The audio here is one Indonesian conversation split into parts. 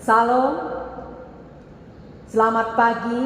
Salam, selamat pagi.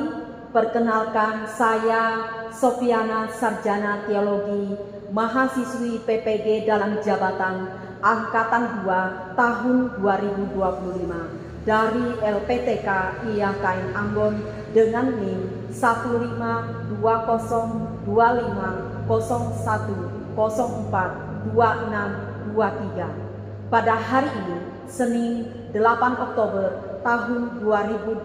Perkenalkan, saya Sofiana Sarjana Teologi, mahasiswi PPG dalam jabatan Angkatan 2 tahun 2025 dari LPTK IAKN Ambon dengan NIM 1521010142623. Pada hari ini, Senin 8 Oktober tahun 2025,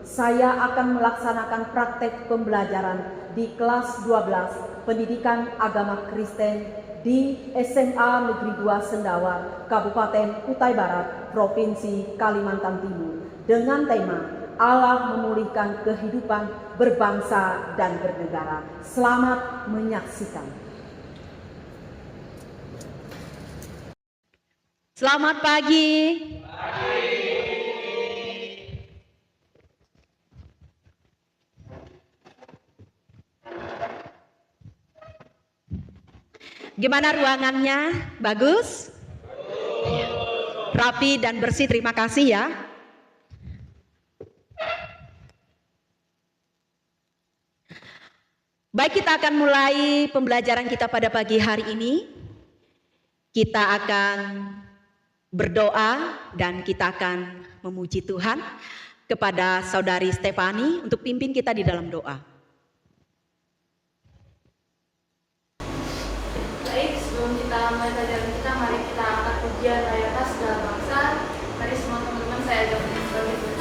saya akan melaksanakan praktek pembelajaran di kelas 12 Pendidikan Agama Kristen di SMA Negeri 2 Sendawar, Kabupaten Kutai Barat, Provinsi Kalimantan Timur, dengan tema Allah memulihkan kehidupan berbangsa dan bernegara. Selamat menyaksikan. Selamat pagi. Gimana ruangannya? Bagus? Rapi dan bersih, terima kasih ya. Baik, kita akan mulai pembelajaran kita pada pagi hari ini. Kita akan berdoa dan kita akan memuji Tuhan kepada Saudari Stefani untuk pimpin kita di dalam doa. Baik, sebelum kita mulai pelajaran kita, mari kita angkat pujian mayoritas segala bangsa. Mari semua teman-teman saya ajak berdiri sebagai berikut.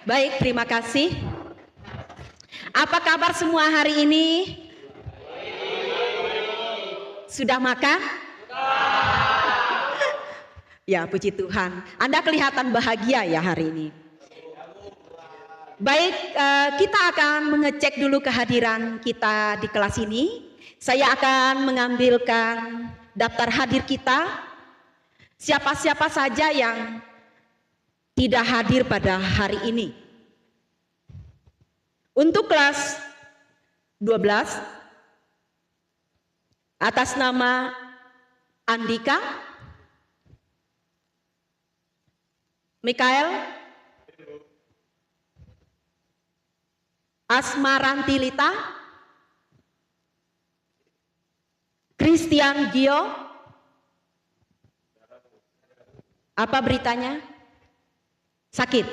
Baik, terima kasih. Apa kabar semua hari ini? Sudah makan? Ya, puji Tuhan. Anda kelihatan bahagia ya hari ini. Baik, kita akan mengecek dulu kehadiran kita di kelas ini. Saya akan mengambilkan daftar hadir kita. Siapa-siapa saja yang tidak hadir pada hari ini. Untuk kelas 12, atas nama Andika, Mikael, Asmarantilita, Christian Gio, Apa beritanya? Sakit.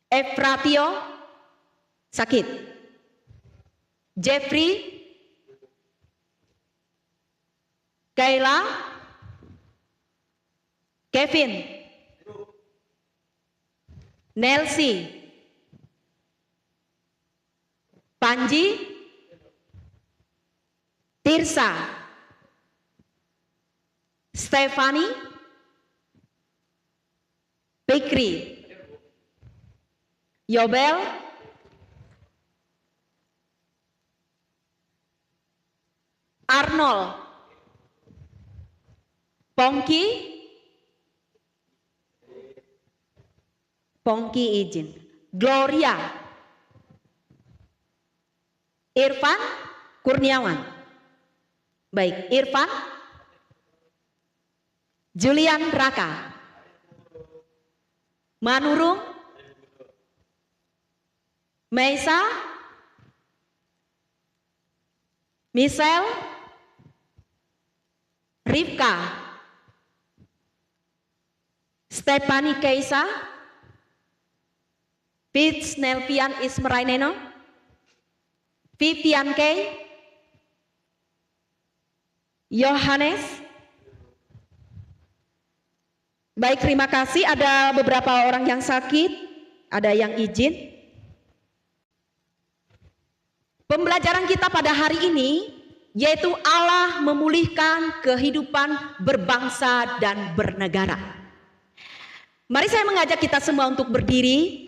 Efratio sakit. Jeffrey, Kayla, Kevin, Nelsie, Panji, Tirsa, Stefani, Fikri, Yobel, Arnold, Pongki izin, Gloria, Irfan Kurniawan. Baik, Irfan, Julian Raka, Manurung, Meisa, Michelle, Rifka, Stephanie Keisa, Fitz Nelvian Ismeraineno, Vivian Kay, Yohanes. Baik, terima kasih. Ada beberapa orang yang sakit, ada yang izin. Pembelajaran kita pada hari ini yaitu Allah memulihkan kehidupan berbangsa dan bernegara. Mari saya mengajak kita semua untuk berdiri.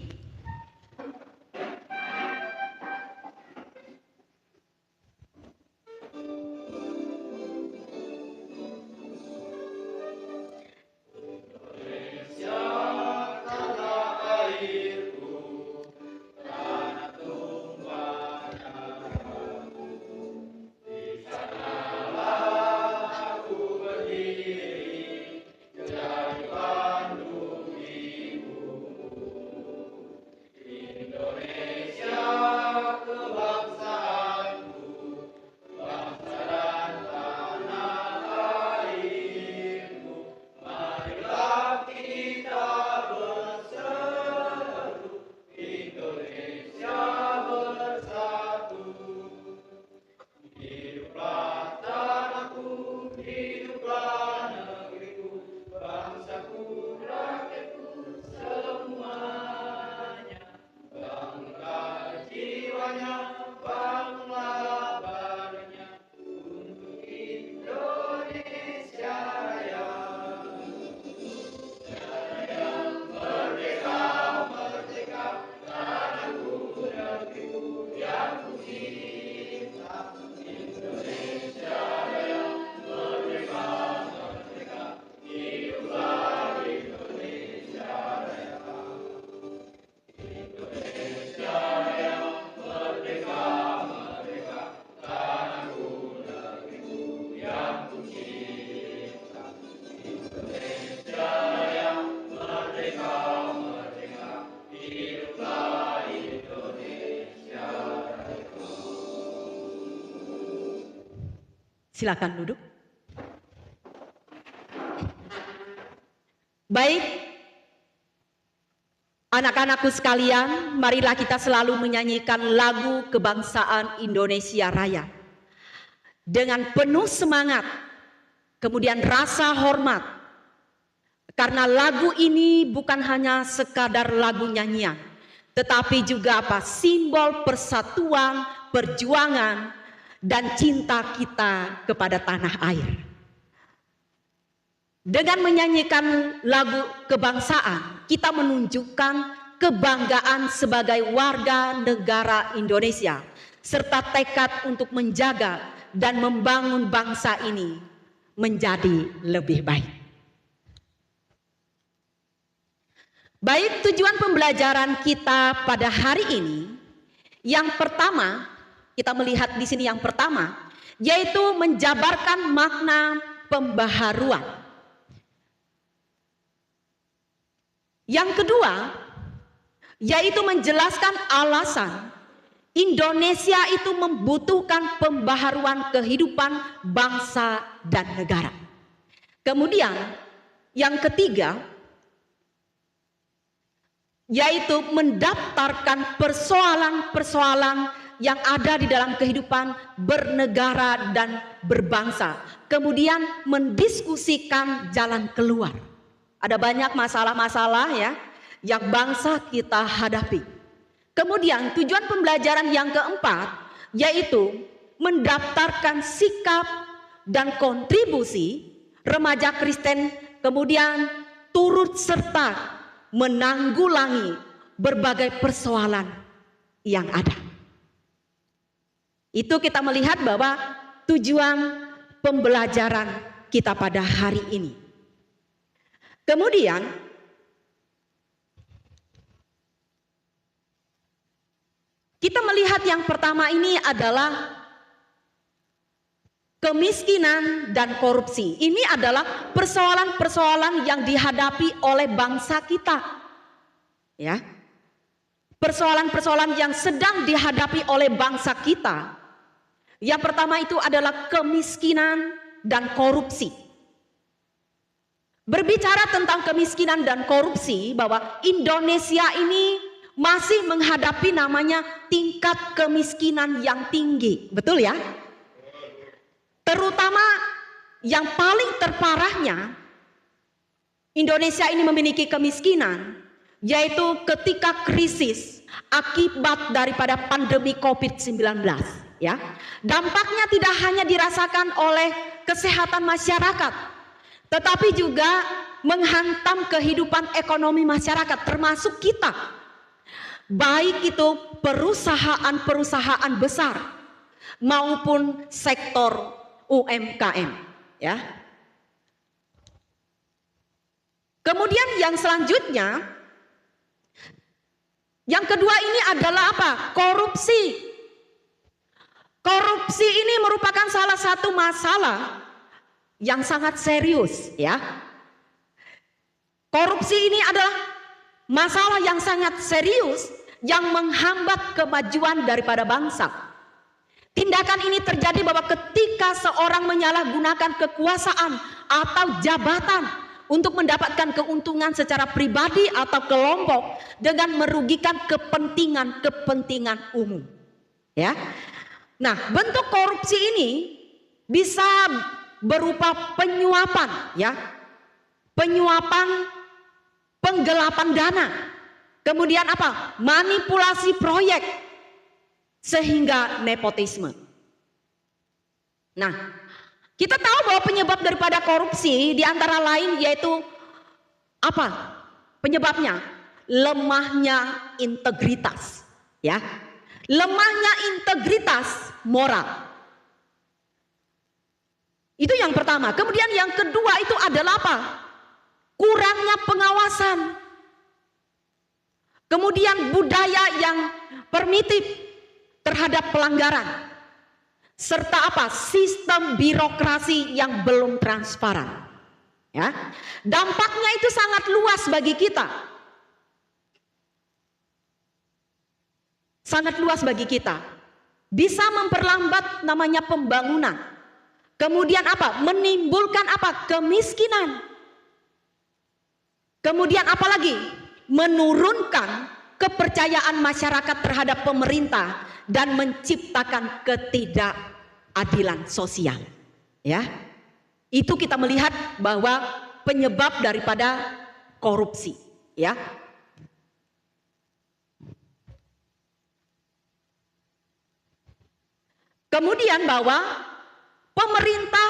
Silakan duduk. Baik, anak-anakku sekalian, marilah kita selalu menyanyikan lagu kebangsaan Indonesia Raya dengan penuh semangat, kemudian rasa hormat, karena lagu ini bukan hanya sekadar lagu nyanyian, tetapi juga simbol persatuan, perjuangan, dan cinta kita kepada tanah air. Dengan menyanyikan lagu kebangsaan, kita menunjukkan kebanggaan sebagai warga negara Indonesia, serta tekad untuk menjaga dan membangun bangsa ini menjadi lebih baik. Baik, tujuan pembelajaran kita pada hari ini, yang pertama, kita melihat di sini yang pertama, yaitu menjabarkan makna pembaharuan. Yang kedua, yaitu menjelaskan alasan Indonesia itu membutuhkan pembaharuan kehidupan bangsa dan negara. Kemudian yang ketiga, yaitu mendaftarkan persoalan-persoalan yang ada di dalam kehidupan bernegara dan berbangsa. Kemudian mendiskusikan jalan keluar. Ada banyak masalah-masalah ya yang bangsa kita hadapi. Kemudian tujuan pembelajaran yang keempat yaitu mendaftarkan sikap dan kontribusi remaja Kristen, kemudian turut serta menanggulangi berbagai persoalan yang ada. Itu kita melihat bahwa tujuan pembelajaran kita pada hari ini. Kemudian kita melihat yang pertama ini adalah kemiskinan dan korupsi. Ini adalah persoalan-persoalan yang dihadapi oleh bangsa kita. Ya. Persoalan-persoalan yang sedang dihadapi oleh bangsa kita. Yang pertama itu adalah kemiskinan dan korupsi. Berbicara tentang kemiskinan dan korupsi, bahwa Indonesia ini masih menghadapi namanya tingkat kemiskinan yang tinggi. Betul ya? Terutama yang paling terparahnya, Indonesia ini memiliki kemiskinan, yaitu ketika krisis akibat daripada pandemi COVID-19. Ya, dampaknya tidak hanya dirasakan oleh kesehatan masyarakat, tetapi juga menghantam kehidupan ekonomi masyarakat, termasuk kita. Baik itu perusahaan-perusahaan besar maupun sektor UMKM, ya. Kemudian yang selanjutnya, yang kedua ini adalah apa? Korupsi. Korupsi ini merupakan salah satu masalah yang sangat serius, ya. Korupsi ini adalah masalah yang sangat serius yang menghambat kemajuan daripada bangsa. Tindakan ini terjadi bahwa ketika seorang menyalahgunakan kekuasaan atau jabatan untuk mendapatkan keuntungan secara pribadi atau kelompok dengan merugikan kepentingan umum. Ya. Nah, bentuk korupsi ini bisa berupa penyuapan, ya. Penyuapan, penggelapan dana. Kemudian apa? Manipulasi proyek sehingga nepotisme. Nah, kita tahu bahwa penyebab daripada korupsi di antara lain yaitu apa? Penyebabnya lemahnya integritas, ya. Lemahnya integritas moral. Itu yang pertama. Kemudian yang kedua itu adalah apa? Kurangnya pengawasan. Kemudian budaya yang permitif terhadap pelanggaran. Serta apa? Sistem birokrasi yang belum transparan. Ya. Dampaknya itu sangat luas bagi kita. Sangat luas bagi kita. Bisa memperlambat namanya pembangunan. Kemudian apa? Menimbulkan apa? Kemiskinan. Kemudian apa lagi? Menurunkan kepercayaan masyarakat terhadap pemerintah dan menciptakan ketidakadilan sosial. Ya. Itu kita melihat bahwa penyebab daripada korupsi, ya. Kemudian bahwa pemerintah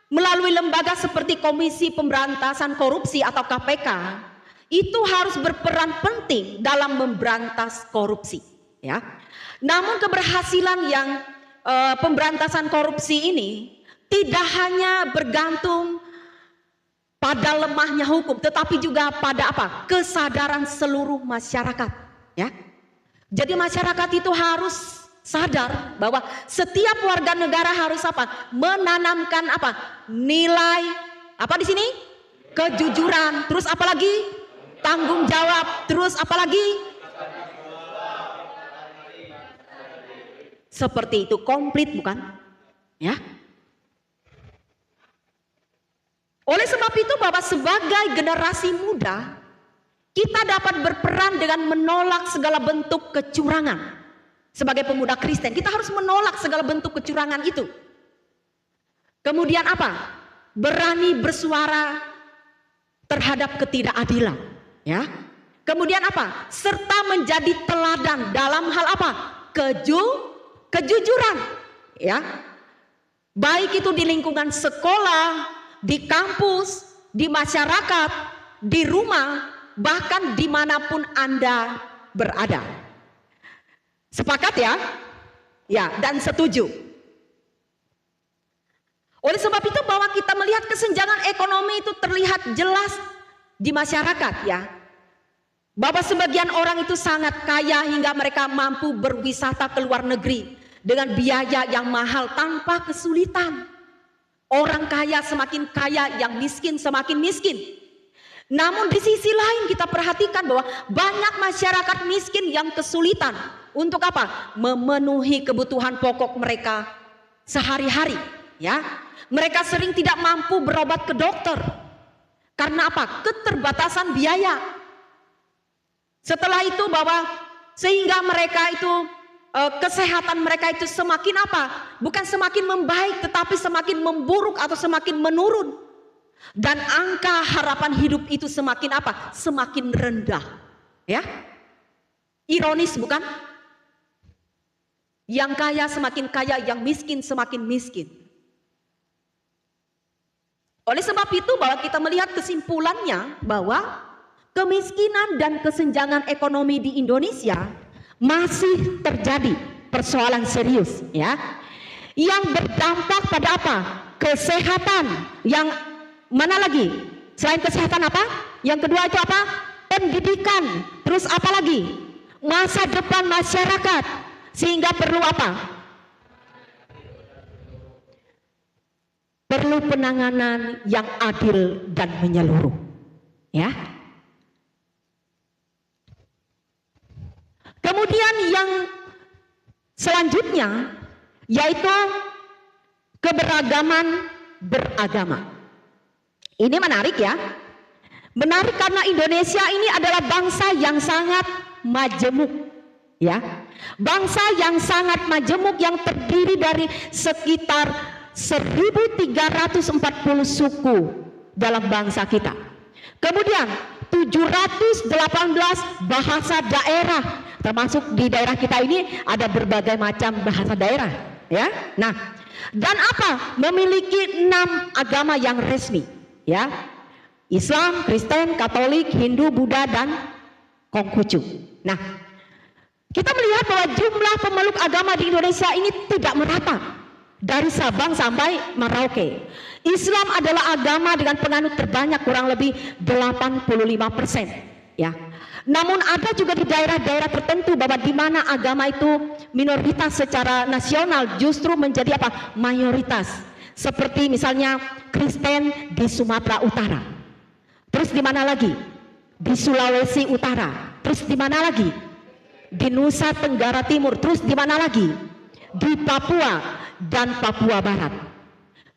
melalui lembaga seperti Komisi Pemberantasan Korupsi atau KPK itu harus berperan penting dalam memberantas korupsi, ya. Namun keberhasilan yang pemberantasan korupsi ini tidak hanya bergantung pada lemahnya hukum, tetapi juga pada apa? Kesadaran seluruh masyarakat, ya. Jadi masyarakat itu harus sadar bahwa setiap warga negara harus apa? Menanamkan apa? Nilai apa di sini? Kejujuran. Terus apa lagi? Tanggung jawab. Terus apa lagi? Seperti itu, komplit bukan? Ya. Oleh sebab itu bahwa sebagai generasi muda, kita dapat berperan dengan menolak segala bentuk kecurangan. Sebagai pemuda Kristen, kita harus menolak segala bentuk kecurangan itu. Kemudian apa? Berani bersuara terhadap ketidakadilan, ya. Kemudian apa? Serta menjadi teladan dalam hal apa? Kejujuran, ya. Baik itu di lingkungan sekolah, di kampus, di masyarakat, di rumah, bahkan dimanapun Anda berada. Sepakat ya? Ya, dan setuju. Oleh sebab itu bahwa kita melihat kesenjangan ekonomi itu terlihat jelas di masyarakat, ya. Bahwa sebagian orang itu sangat kaya hingga mereka mampu berwisata ke luar negeri dengan biaya yang mahal tanpa kesulitan. Orang kaya semakin kaya, yang miskin semakin miskin. Namun di sisi lain kita perhatikan bahwa banyak masyarakat miskin yang kesulitan untuk apa? Memenuhi kebutuhan pokok mereka sehari-hari, ya. Mereka sering tidak mampu berobat ke dokter. Karena apa? Keterbatasan biaya. Setelah itu bahwa sehingga mereka itu kesehatan mereka itu semakin apa? Bukan semakin membaik, tetapi semakin memburuk atau semakin menurun. Dan angka harapan hidup itu semakin apa? Semakin rendah, ya. Ironis bukan? Yang kaya semakin kaya, yang miskin semakin miskin. Oleh sebab itu bahwa kita melihat kesimpulannya bahwa kemiskinan dan kesenjangan ekonomi di Indonesia masih terjadi persoalan serius, ya. Yang berdampak pada apa? Kesehatan. Yang mana lagi? Selain kesehatan apa? Yang kedua itu apa? Pendidikan. Terus apa lagi? Masa depan masyarakat. Sehingga perlu apa? Perlu penanganan yang adil dan menyeluruh, ya. Kemudian yang selanjutnya yaitu keberagaman beragama. Ini menarik, ya. Menarik karena Indonesia ini adalah bangsa yang sangat majemuk, ya. Bangsa yang sangat majemuk yang terdiri dari sekitar 1340 suku dalam bangsa kita. Kemudian 718 bahasa daerah, termasuk di daerah kita ini ada berbagai macam bahasa daerah, ya. Nah, dan apa? Memiliki 6 agama yang resmi, ya. Islam, Kristen, Katolik, Hindu, Buddha, dan Konghucu. Nah, kita melihat bahwa jumlah pemeluk agama di Indonesia ini tidak merata. Dari Sabang sampai Merauke. Islam adalah agama dengan penganut terbanyak, kurang lebih 85%, ya. Namun ada juga di daerah-daerah tertentu bahwa di mana agama itu minoritas secara nasional justru menjadi apa? Mayoritas. Seperti misalnya Kristen di Sumatera Utara. Terus di mana lagi? Di Sulawesi Utara. Terus di mana lagi? Di Nusa Tenggara Timur. Terus di mana lagi? Di Papua dan Papua Barat.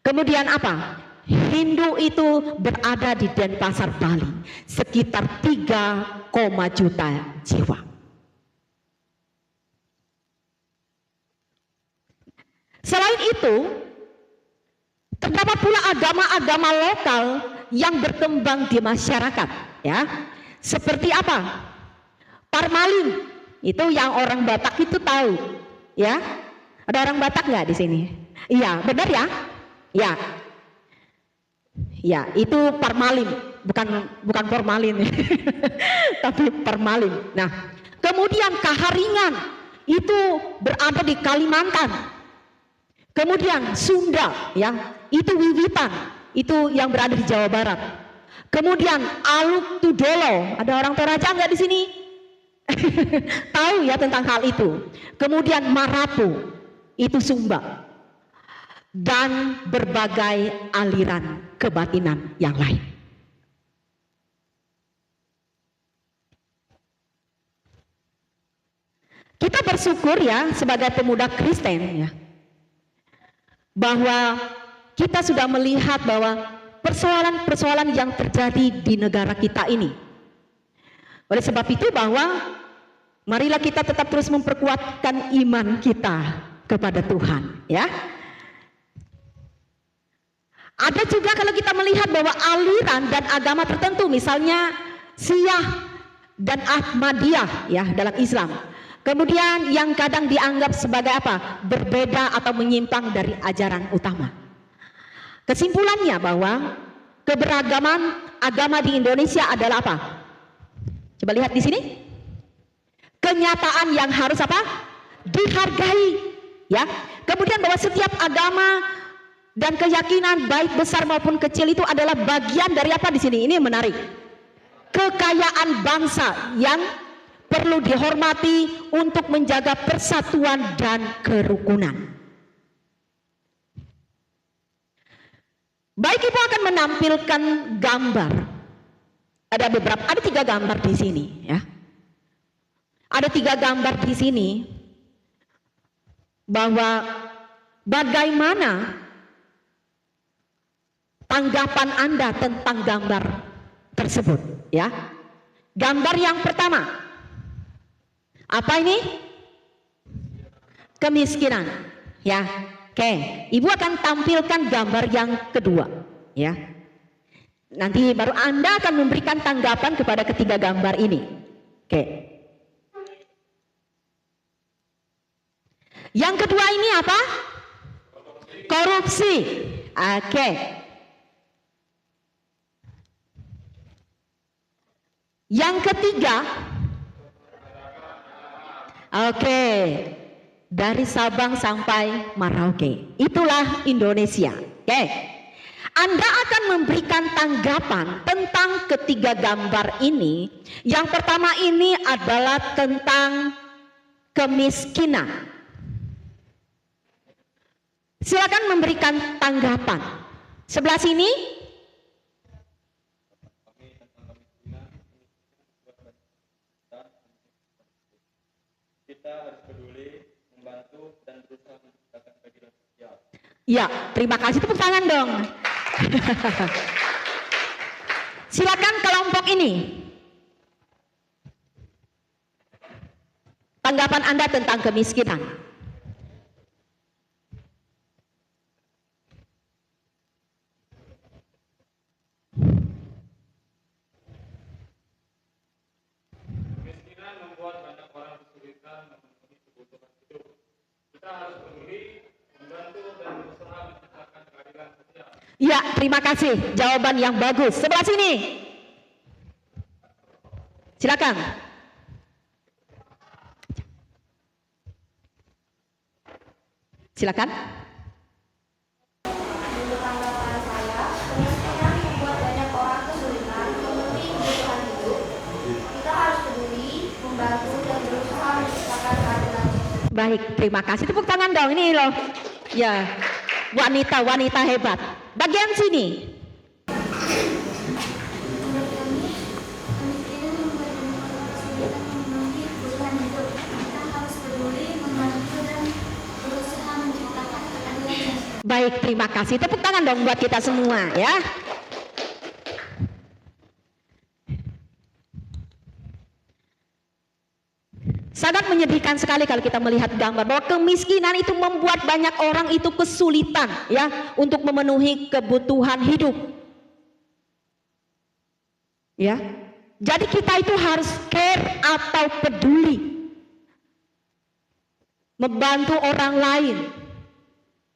Kemudian apa? Hindu itu berada di Denpasar, Bali, sekitar 3, juta jiwa. Selain itu, terdapat pula agama-agama lokal yang berkembang di masyarakat, ya. Seperti apa? Parmalin, itu yang orang Batak itu tahu, ya. Ada orang Batak nggak di sini? Iya, benar ya? Ya. Ya, itu parmalin, bukan formalin, tapi parmalin. Nah, kemudian Kaharingan itu berada di Kalimantan. Kemudian Sunda, ya, itu Wiwitan, itu yang berada di Jawa Barat. Kemudian Aluk Tudolo, ada orang Toraja nggak di sini? Tahu ya tentang hal itu. Kemudian Marapu, itu Sumba, dan berbagai aliran kebatinan yang lain. Kita bersyukur ya sebagai pemuda Kristen, ya, bahwa kita sudah melihat bahwa persoalan-persoalan yang terjadi di negara kita ini. Oleh sebab itu bahwa marilah kita tetap terus memperkuatkan iman kita kepada Tuhan, ya. Ada juga kalau kita melihat bahwa aliran dan agama tertentu, misalnya Syiah dan Ahmadiyah, ya, dalam Islam. Kemudian yang kadang dianggap sebagai apa? Berbeda atau menyimpang dari ajaran utama. Kesimpulannya bahwa keberagaman agama di Indonesia adalah apa? Coba lihat di sini. Kenyataan yang harus apa? Dihargai, ya. Kemudian bahwa setiap agama dan keyakinan baik besar maupun kecil itu adalah bagian dari apa di sini? Ini menarik. Kekayaan bangsa yang perlu dihormati untuk menjaga persatuan dan kerukunan. Baik, Ibu akan menampilkan gambar. Ada 3 gambar di sini, ya. Ada 3 gambar di sini bahwa bagaimana tanggapan Anda tentang gambar tersebut, ya. Gambar yang pertama, apa ini? Kemiskinan, ya. Oke, Ibu akan tampilkan gambar yang kedua, ya. Nanti baru Anda akan memberikan tanggapan kepada ketiga gambar ini. Oke. Yang kedua ini apa? Korupsi. Oke. Yang ketiga, oke, dari Sabang sampai Merauke. Itulah Indonesia. Oke. Anda akan memberikan tanggapan tentang ketiga gambar ini. Yang pertama ini adalah tentang kemiskinan. Silakan memberikan tanggapan. Sebelah sini. Kita harus peduli, membantu, dan berusaha menciptakan keadilan sosial. Ya, terima kasih. Tepuk tangan dong. Silakan kelompok ini. Tanggapan Anda tentang kemiskinan. Kemiskinan membuat banyak orang kesulitan memenuhi kebutuhan hidup. Kita harus peduli, membantu, dan berusaha menciptakan keadilan sosial. Ya, terima kasih. Jawaban yang bagus. Sebelah sini. Silakan. Silakan. Menurut tanggapan saya, kemiskinan membuat banyak orang kesulitan memenuhi kebutuhan hidup. Kita harus peduli, membantu, dan berusaha menciptakan keadilan sosial. Baik, terima kasih. Tepuk tangan dong. Ini loh. Ya, wanita-wanita hebat. Bagian sini. Menurut kami, kemiskinan membuat banyak orang kesulitan memenuhi kebutuhan hidup. Kita harus peduli, membantu, dan berusaha menciptakan keadilan sosial. Baik, terima kasih. Tepuk tangan dong buat kita semua, ya. Sangat menyedihkan sekali kalau kita melihat gambar bahwa kemiskinan itu membuat banyak orang itu kesulitan, ya, untuk memenuhi kebutuhan hidup. Ya. Jadi kita itu harus care atau peduli. Membantu orang lain.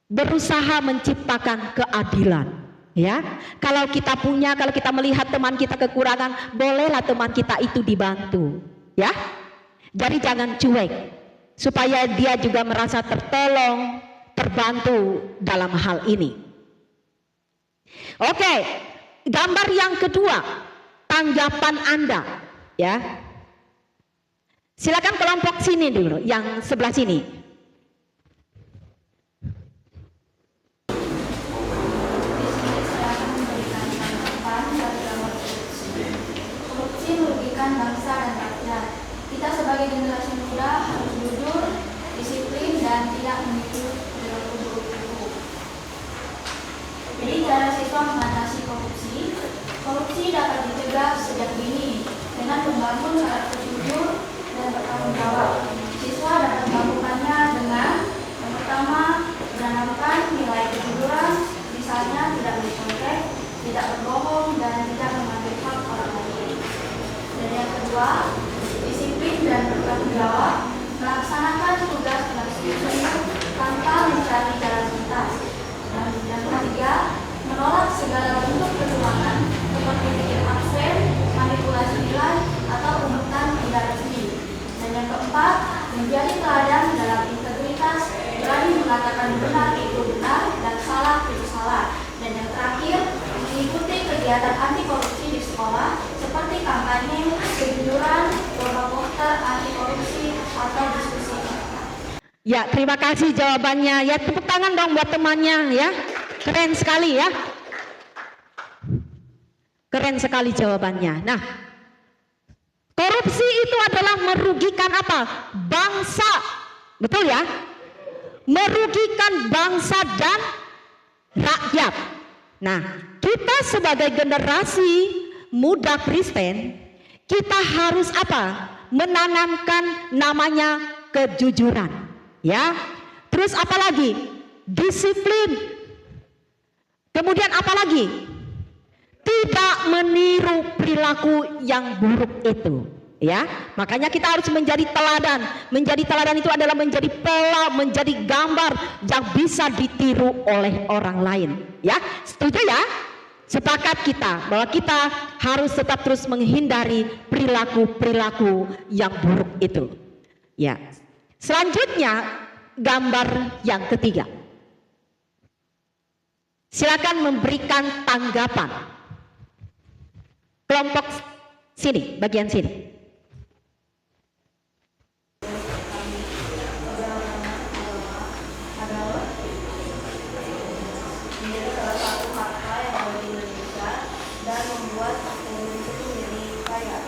Berusaha menciptakan keadilan, ya. Kalau kita punya, kalau kita melihat teman kita kekurangan, bolehlah teman kita itu dibantu, ya. Jadi jangan cuek, supaya dia juga merasa tertolong, terbantu dalam hal ini. Oke, gambar yang kedua, tanggapan Anda, ya. Silakan kelompok sini dulu, yang sebelah sini. Korupsi merugikan bangsa dan rakyat. Kita sebagai generasi muda harus jujur, disiplin, dan tidak menipu perilaku buruk itu. Jadi cara siswa mengatasi korupsi mencegah sejak dini dengan membangun karakter jujur dan bertanggung jawab. Siswa dapat melakukannya dengan yang pertama, menanamkan nilai kejujuran, misalnya tidak bercontek, tidak berbohong, dan tidak mengambil hak orang lain. Dan yang kedua, disiplin dan bertanggung jawab, melaksanakan tugas penasihat tanpa mencari jalan pintas. Dan yang ketiga, menolak segala bentuk kecurangan seperti bikin absen, manipulasi nilai, atau unutan tidak resmi. Dan yang keempat, menjadi teladan dalam integritas, berani mengatakan benar itu benar dan salah itu salah. Dan yang terakhir, mengikuti kegiatan anti korupsi di sekolah seperti kampanye, kejujuran, lomba poster anti korupsi, atau diskusi. Ya, terima kasih jawabannya. Ya, tepuk tangan dong buat temannya ya. Keren sekali ya. Keren sekali jawabannya. Nah, korupsi itu adalah merugikan apa? Bangsa. Betul ya? Merugikan bangsa dan rakyat. Nah, kita sebagai generasi muda Kristen, kita harus apa? Menanamkan namanya kejujuran. Ya. Terus apa lagi? Disiplin. Kemudian apa lagi? Tidak meniru perilaku yang buruk itu. Ya, makanya kita harus menjadi teladan. Menjadi teladan itu adalah menjadi pola, menjadi gambar yang bisa ditiru oleh orang lain. Ya, setuju ya? Sepakat kita bahwa kita harus tetap terus menghindari perilaku-perilaku yang buruk itu. Ya. Selanjutnya gambar yang ketiga. Silakan memberikan tanggapan. Kelompok sini, bagian sini. Menjadi salah satu harta yang ada di Indonesia dan membuat Indonesia itu menjadi kaya.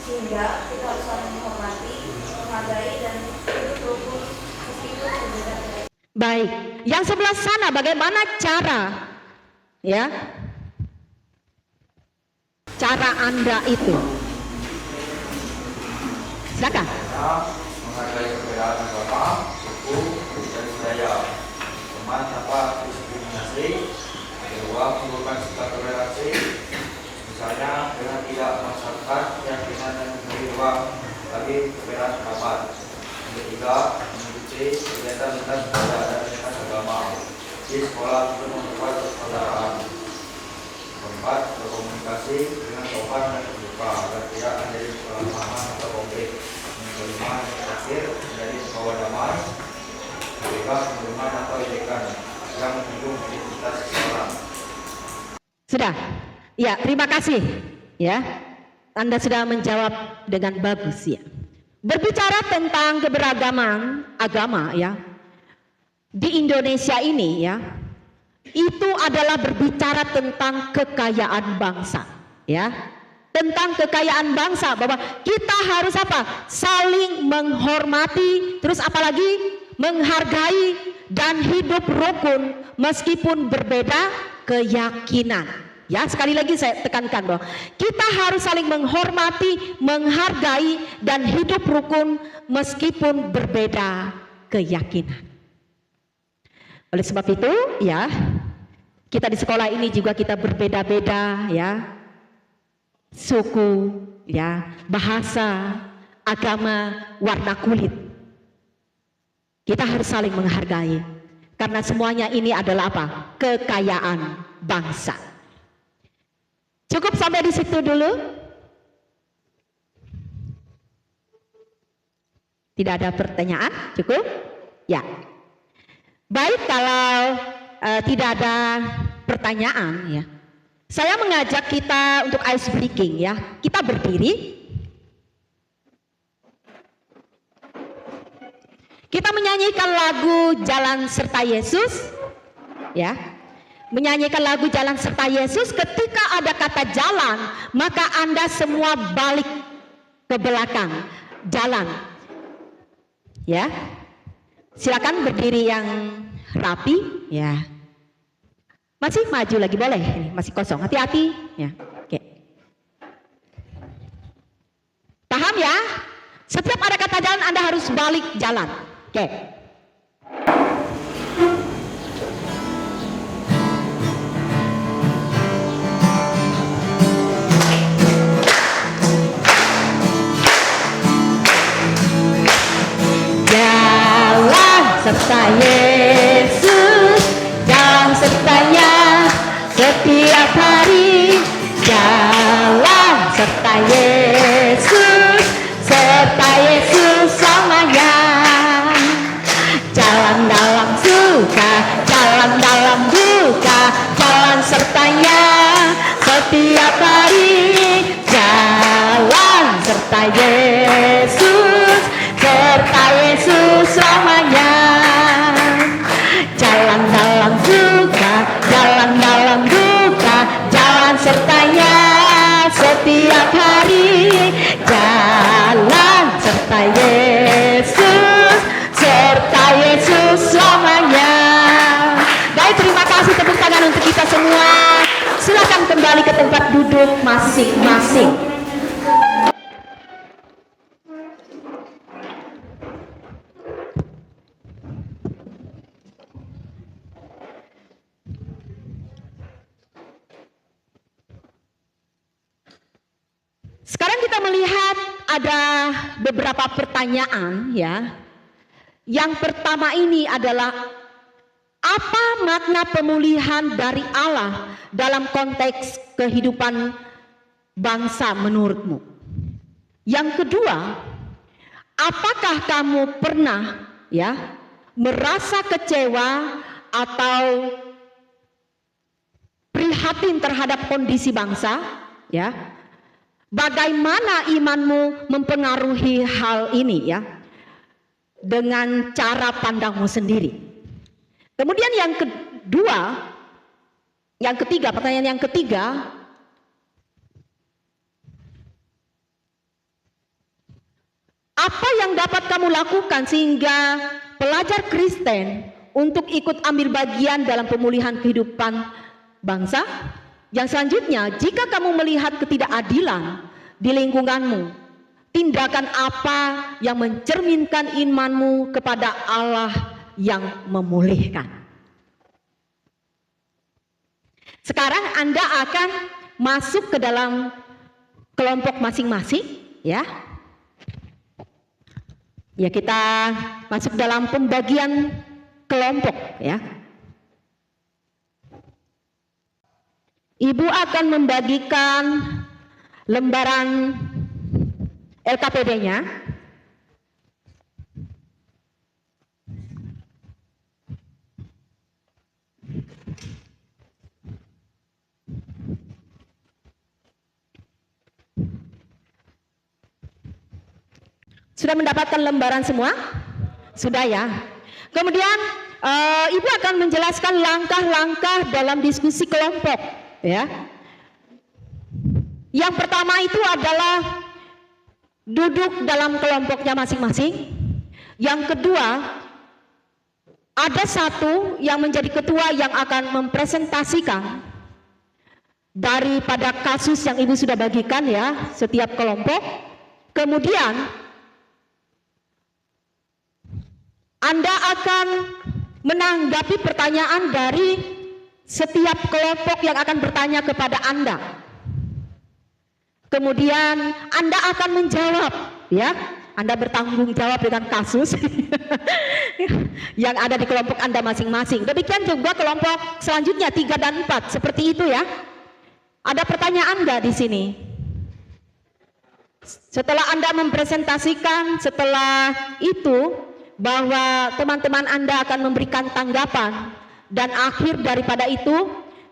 Sehingga kita harus saling menghormati, menghargai, dan hidup rukun meskipun berbeda-beda. Baik, yang sebelah sana bagaimana cara ya? Cara Anda itu. Silakan. Menghargai perbedaan agama, suku, dan budaya. Teman tanpa diskriminasi. Kedua, menimbulkan sikap toleransi. Misalnya dengan tidak memaksakan keyakinan dan memberi ruang bagi perbedaan pendapat. Ketiga, mengikuti kegiatan lintas budaya dan lintas agama di sekolah untuk memperkuat persaudaraan. Keempat, berkomunikasi dengan sopan dan terbuka agar tidak terjadi kesalahpahaman atau konflik. Yang kelima, yang terakhir, menjadi pembawa damai. Bebas menerima atau ejekan yang menyinggung identitas seseorang. Sudah. Ya, terima kasih. Ya, Anda sudah menjawab dengan bagus ya. Berbicara tentang keberagaman agama ya di Indonesia ini ya, itu adalah berbicara tentang kekayaan bangsa ya, tentang kekayaan bangsa bahwa kita harus apa? Saling menghormati, terus apalagi menghargai dan hidup rukun meskipun berbeda keyakinan. Ya, sekali lagi saya tekankan bahwa kita harus saling menghormati, menghargai, dan hidup rukun meskipun berbeda keyakinan. Oleh sebab itu, ya, kita di sekolah ini juga kita berbeda-beda, ya, suku, ya, bahasa, agama, warna kulit. Kita harus saling menghargai, karena semuanya ini adalah apa? Kekayaan bangsa. Cukup sampai di situ dulu. Tidak ada pertanyaan? Cukup? Ya. Baik, kalau tidak ada pertanyaan ya. Saya mengajak kita untuk ice breaking ya. Kita berdiri. Kita menyanyikan lagu Jalan Serta Yesus ya. Menyanyikan lagu Jalan Serta Yesus. Ketika ada kata jalan, maka Anda semua balik ke belakang, jalan. Ya. Silakan berdiri yang rapi, ya. Masih maju lagi boleh, ini masih kosong. Hati-hati, ya. Oke. Paham ya? Setiap ada kata jalan Anda harus balik jalan. Oke. Jalan serta Yesus, jalan sertanya setiap hari. Jalan serta Yesus, serta Yesus selamanya. Jalan dalam suka, jalan dalam duka, jalan sertanya setiap hari. Jalan serta Yesus, serta Yesus selamanya. Jalan dalam suka, jalan dalam duka, jalan sertanya setiap hari. Jalan serta Yesus, serta Yesus selamanya. Baik, terima kasih, tepuk tangan untuk kita semua. Silakan kembali ke tempat duduk masing-masing. Sekarang kita melihat ada beberapa pertanyaan ya. Yang pertama ini adalah apa makna pemulihan dari Allah dalam konteks kehidupan bangsa menurutmu? Yang kedua, apakah kamu pernah ya merasa kecewa atau prihatin terhadap kondisi bangsa ya? Bagaimana imanmu mempengaruhi hal ini ya? Dengan cara pandangmu sendiri. Kemudian yang kedua, pertanyaan yang ketiga, apa yang dapat kamu lakukan sehingga pelajar Kristen untuk ikut ambil bagian dalam pemulihan kehidupan bangsa? Yang selanjutnya, jika kamu melihat ketidakadilan di lingkunganmu, tindakan apa yang mencerminkan imanmu kepada Allah yang memulihkan? Sekarang Anda akan masuk ke dalam kelompok masing-masing ya. Ya, kita masuk dalam pembagian kelompok ya. Ibu akan membagikan lembaran LKPD-nya. Sudah mendapatkan lembaran semua? Sudah ya. Kemudian Ibu akan menjelaskan langkah-langkah dalam diskusi kelompok. Ya. Yang pertama itu adalah duduk dalam kelompoknya masing-masing. Yang kedua, ada satu yang menjadi ketua yang akan mempresentasikan daripada kasus yang Ibu sudah bagikan ya, setiap kelompok. Kemudian Anda akan menanggapi pertanyaan dari setiap kelompok yang akan bertanya kepada Anda. Kemudian Anda akan menjawab ya. Anda bertanggung jawab dengan kasus yang ada di kelompok Anda masing-masing. Demikian juga kelompok selanjutnya 3 dan 4 seperti itu ya. Ada pertanyaan enggak di sini? Setelah Anda mempresentasikan, setelah itu bahwa teman-teman Anda akan memberikan tanggapan, dan akhir daripada itu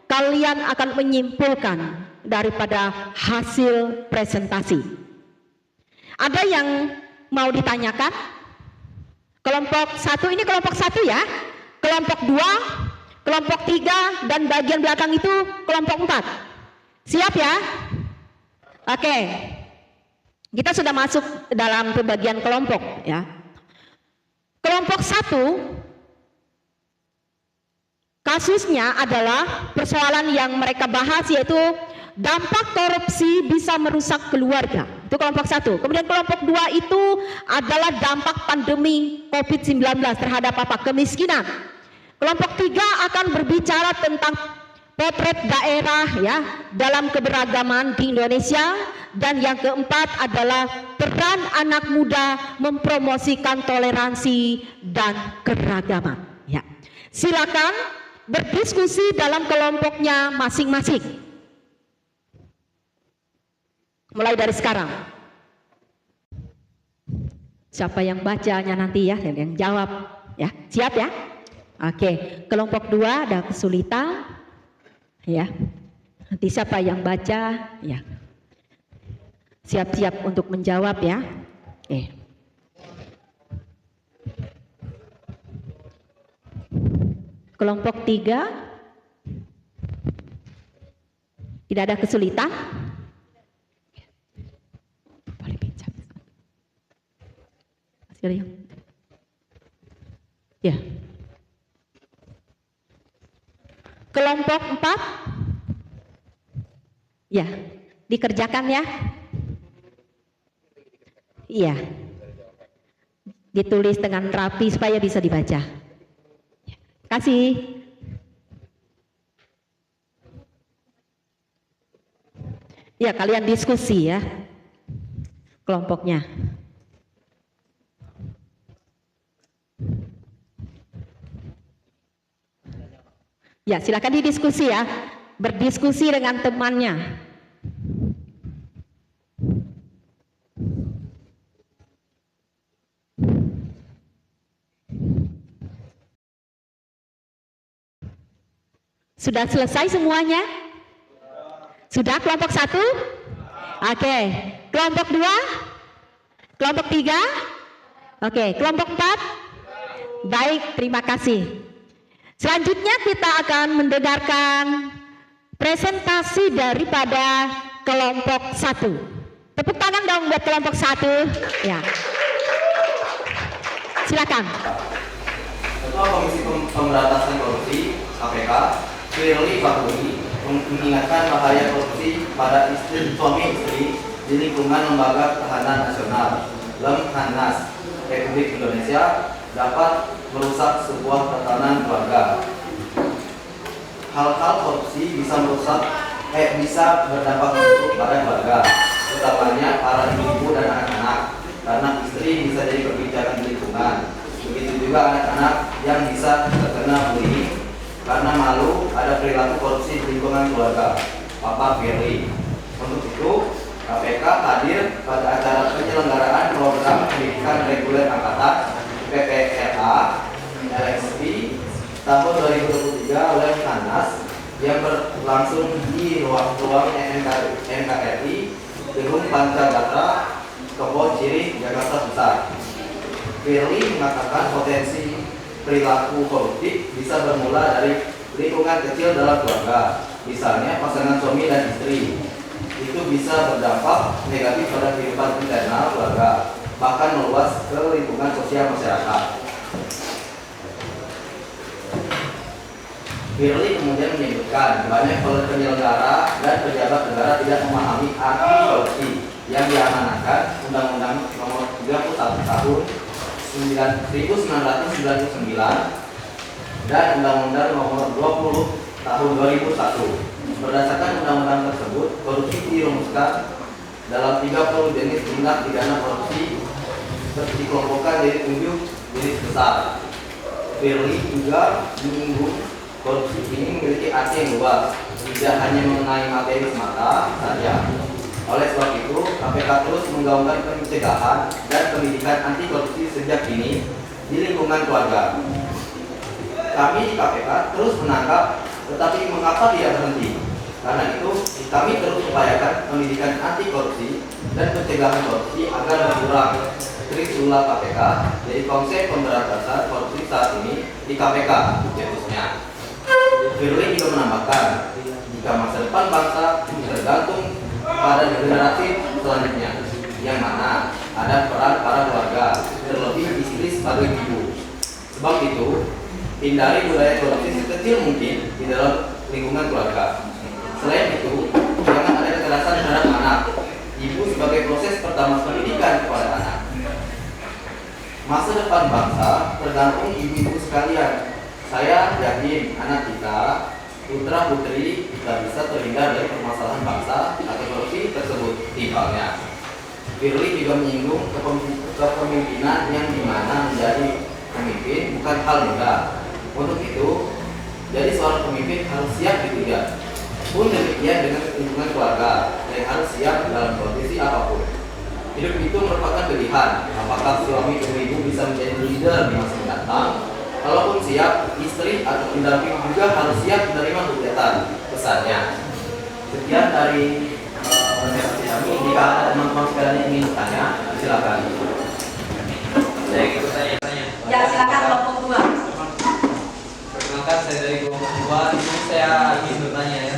kalian akan menyimpulkan daripada hasil presentasi. Ada yang mau ditanyakan? Kelompok 1 ini kelompok 1 ya. Kelompok 2, kelompok 3, dan bagian belakang itu kelompok 4. Siap ya? Oke. Kita sudah masuk dalam pembagian kelompok ya. Kelompok 1 kasusnya adalah persoalan yang mereka bahas, yaitu dampak korupsi bisa merusak keluarga. Itu kelompok 1. Kemudian kelompok 2 itu adalah dampak pandemi COVID-19 terhadap apa? Kemiskinan. Kelompok 3 akan berbicara tentang potret daerah ya dalam keberagaman di Indonesia, dan yang keempat adalah peran anak muda mempromosikan toleransi dan keragaman. Ya. Silakan berdiskusi dalam kelompoknya masing-masing. Mulai dari sekarang. Siapa yang bacanya nanti ya, yang jawab ya. Siap ya? Oke, kelompok 2 ada kesulitan. Ya, nanti siapa yang baca, ya, siap-siap untuk menjawab ya. Oke. Kelompok 3, tidak ada kesulitan. Boleh pinjam. Ya. Kelompok 4, ya, dikerjakan ya. Iya, ditulis dengan rapi supaya bisa dibaca. Kasih. Ya, kalian diskusi ya, kelompoknya. Ya, silakan didiskusi ya, berdiskusi dengan temannya. Sudah selesai semuanya? Sudah kelompok 1? Oke, kelompok 2? Kelompok 3? Oke, kelompok 4? Baik, terima kasih. Selanjutnya kita akan mendengarkan presentasi daripada kelompok 1. Tepuk tangan dong buat kelompok 1. Ya. Silakan. Ketua Komisi Pemberantasan Korupsi (KPK) Firly Bahuri mengingatkan bahaya korupsi pada suami istri di lingkungan Lembaga Pertahanan Nasional (Lemhanas) Republik Indonesia dapat merusak sebuah tatanan keluarga. Hal-hal korupsi bisa bisa berdampak buruk pada keluarga, utamanya para ibu dan anak-anak, karena istri bisa jadi perbincangan di lingkungan. Begitu juga anak-anak yang bisa terkena bullying karena malu ada perilaku korupsi di lingkungan keluarga. Papa Firly. Untuk itu, KPK hadir pada acara penyelenggaraan program pendidikan reguler angkatan PPRA LXP tahun 2023 oleh Lemhanas yang berlangsung di ruang NKRI Gedung Pancagatra, Kebon Ciri, Jakarta Pusat. Firly mengatakan potensi perilaku koruptif bisa bermula dari lingkungan kecil dalam keluarga, misalnya pasangan suami dan istri. Itu bisa berdampak negatif pada kehidupan internal keluarga, bahkan meluas ke lingkungan sosial masyarakat. Firly kemudian menyebutkan banyak penyelenggara dan pejabat negara tidak memahami arti korupsi yang diamanatkan Undang-Undang Nomor 31 Tahun 1999 dan Undang-Undang Nomor 20 Tahun 2001. Berdasarkan undang-undang tersebut, korupsi dirumuskan dalam 30 jenis tindak pidana korupsi dikelompokkan dari 7 jenis besar. Firly juga menyinggung korupsi ini memiliki arti yang luas, tidak hanya mengenai materi semata saja. Oleh sebab itu, KPK terus menggaungkan pencegahan dan pendidikan anti korupsi sejak dini di lingkungan keluarga. Kami di KPK terus menangkap, tetapi mengapa tidak berhenti? Karena itu, kami terus upayakan pendidikan anti korupsi dan pencegahan korupsi agar berkurang. Trisula KPK jadi konsep pemberantasan korupsi saat ini di KPK khususnya. Firly juga menambahkan, jika masa depan bangsa tergantung pada generasi selanjutnya, yang mana ada peran para keluarga, terlebih istri sebagai ibu. Sebab itu, hindari budaya korupsi sekecil mungkin di dalam lingkungan keluarga. Selain itu, jangan ada kekerasan terhadap anak. Ibu sebagai proses Masa depan bangsa tergantung ibu-ibu sekalian. Saya yakin anak kita, putra putri, tidak bisa terhindar dari permasalahan bangsa atau korupsi tersebut. Timbalnya, Firly juga menyinggung kepemimpinan yang dimana menjadi pemimpin bukan hal mudah. Untuk itu, jadi seorang pemimpin harus siap ditiga. Pun demikian dengan lingkungan keluarga, yang harus siap dalam kondisi apapun. Hidup itu merupakan pilihan. Apakah suami atau ibu bisa menjadi leader di masa mendatang? Kalaupun siap, istri atau pendamping juga harus siap menerima hujatan. Pesannya. Sekian dari presentasi kami. Jika ada teman-teman sekalian yang ingin bertanya, silakan. Saya ikut tanya. Ya, silakan kelompok 2. Perkenalkan, saya dari kelompok 2. Ini saya ingin bertanya ya.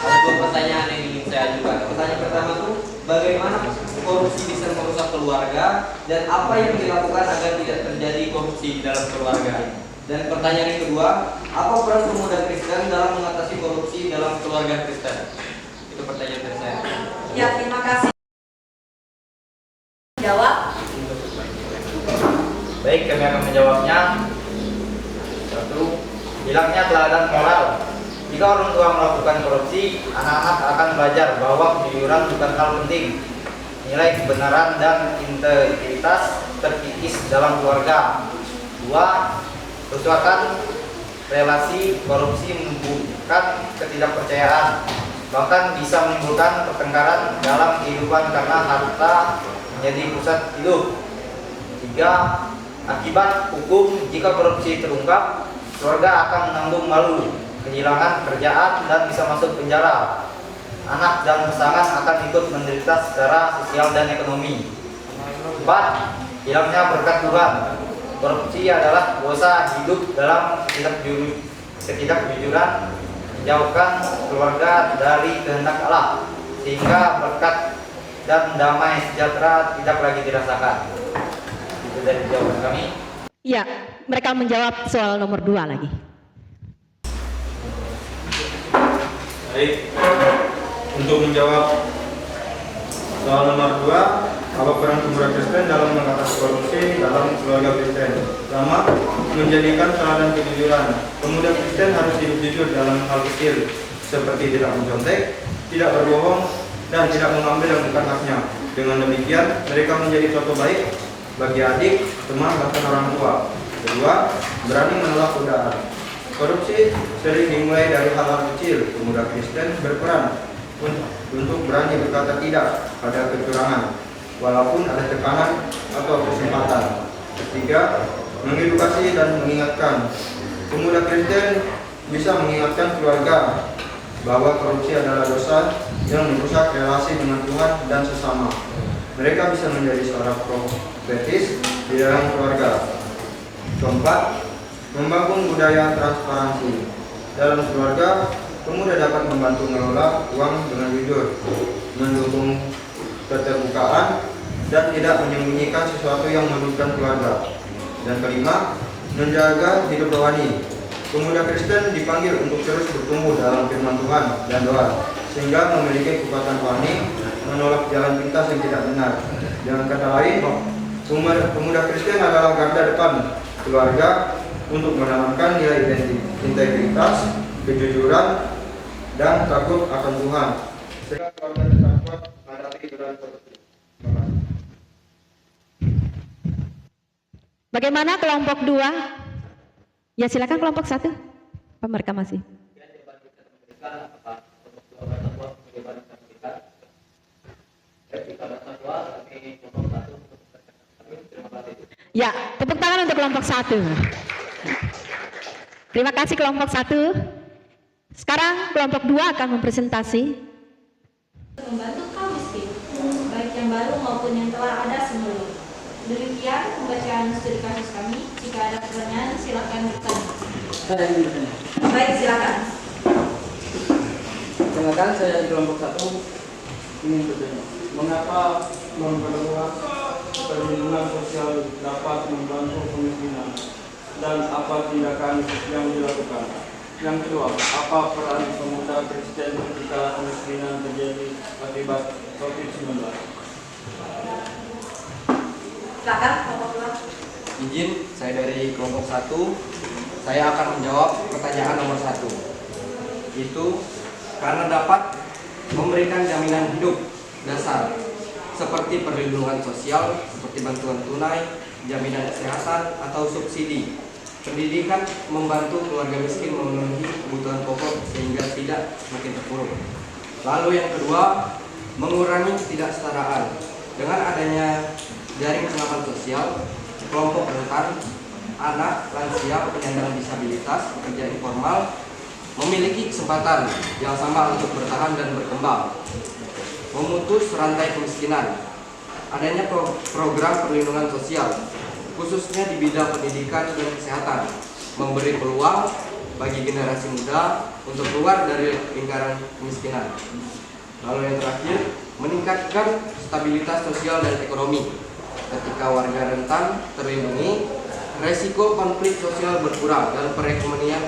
Ada 2 pertanyaan yang ingin saya ajukan. Pertanyaan pertama tuh, bagaimana korupsi bisa merusak keluarga dan apa yang dilakukan agar tidak terjadi korupsi di dalam keluarga? Dan pertanyaan yang kedua, apa peran pemuda Kristen dalam mengatasi korupsi dalam keluarga Kristen? Itu pertanyaan dari saya. Ya, terima kasih. Jawab. Baik, kami akan menjawabnya. 1. Hilangnya teladan moral. Jika orang tua melakukan korupsi, anak-anak akan belajar bahwa kejujuran bukan hal penting. Nilai kebenaran dan integritas terkikis dalam keluarga. 2. Kerusakan relasi korupsi menimbulkan ketidakpercayaan, bahkan bisa menimbulkan pertengkaran dalam kehidupan karena harta menjadi pusat hidup. 3. Akibat hukum, jika korupsi terungkap, keluarga akan menanggung malu, kehilangan pekerjaan, dan bisa masuk penjara. Anak dan pasangan akan ikut menderita secara sosial dan ekonomi. 4. Hilangnya berkat Tuhan. Korupsi adalah dosa hidup dalam ketidakjujuran, menjauhkan keluarga dari kehendak Allah, sehingga berkat dan damai sejahtera tidak lagi dirasakan. Itu dari jawaban kami. Ya, mereka menjawab soal nomor 2 lagi. Baik, untuk menjawab soal nomor 2, apa peran pemuda Kristen dalam mengatasi korupsi dalam keluarga Kristen? Pertama, menjadikan teladan kejujuran. Pemuda Kristen harus hidup jujur dalam hal kecil, seperti tidak mencontek, tidak berbohong, dan tidak mengambil yang bukan haknya. Dengan demikian, mereka menjadi contoh baik bagi adik, teman, bahkan orang tua. Kedua, berani menolak godaan. Korupsi sering dimulai dari hal-hal kecil. Pemuda Kristen berperan untuk berani berkata tidak pada kecurangan, walaupun ada tekanan atau kesempatan. Ketiga, mengedukasi dan mengingatkan. Pemuda Kristen bisa mengingatkan keluarga bahwa korupsi adalah dosa yang merusak relasi dengan Tuhan dan sesama. Mereka bisa menjadi seorang profetis di dalam keluarga. Keempat, membangun budaya transparansi. Dalam keluarga, pemuda dapat membantu mengelola uang dengan jujur, mendukung keterbukaan, dan tidak menyembunyikan sesuatu yang merugikan keluarga. Dan kelima, menjaga hidup rohani. Pemuda Kristen dipanggil untuk terus bertumbuh dalam firman Tuhan dan doa, sehingga memiliki kekuatan rohani menolak jalan pintas yang tidak benar. Dengan kata lain, pemuda Kristen adalah garda depan keluarga untuk menanamkan nilai integritas, kejujuran, dan takut akan Tuhan, sehingga keluarga tetap kuat menghadapi godaan korupsi. Bagaimana kelompok 2? Ya, silakan kelompok 1. Apa mereka masih? Ya, tepuk tangan untuk kelompok 1. Terima kasih kelompok 1. Sekarang kelompok 2 akan mempresentasi. Membantu kaum miskin, baik yang baru maupun yang telah ada sebelumnya. Demikian pembacaan studi kasus kami. Jika ada pertanyaan, silakan bertanya. Saya ingin bertanya. Baik, silakan. Perkenalkan, saya di kelompok 1 ingin bertanya. Mengapa memperluas perlindungan sosial dapat membantu kemiskinan, dan apa tindakan yang dilakukan? Yang kedua, apa peran pemuda Kristen ketika kemiskinan terjadi akibat COVID-19? Silakan kelompok 2. Izin, saya dari kelompok 1. Saya akan menjawab pertanyaan nomor 1. Itu karena dapat memberikan jaminan hidup dasar seperti perlindungan sosial, seperti bantuan tunai, jaminan kesehatan atau subsidi. Pendidikan membantu keluarga miskin memenuhi kebutuhan pokok sehingga tidak semakin terpuruk. Lalu yang kedua, mengurangi ketidaksetaraan. Dengan adanya jaring pengaman sosial, kelompok rentan, anak, lansia, penyandang disabilitas, pekerja informal memiliki kesempatan yang sama untuk bertahan dan berkembang. Memutus rantai kemiskinan. Adanya program perlindungan sosial, khususnya di bidang pendidikan dan kesehatan, memberi peluang bagi generasi muda untuk keluar dari lingkaran kemiskinan. Lalu yang terakhir, meningkatkan stabilitas sosial dan ekonomi. Ketika warga rentan terlindungi, resiko konflik sosial berkurang dan perekonomian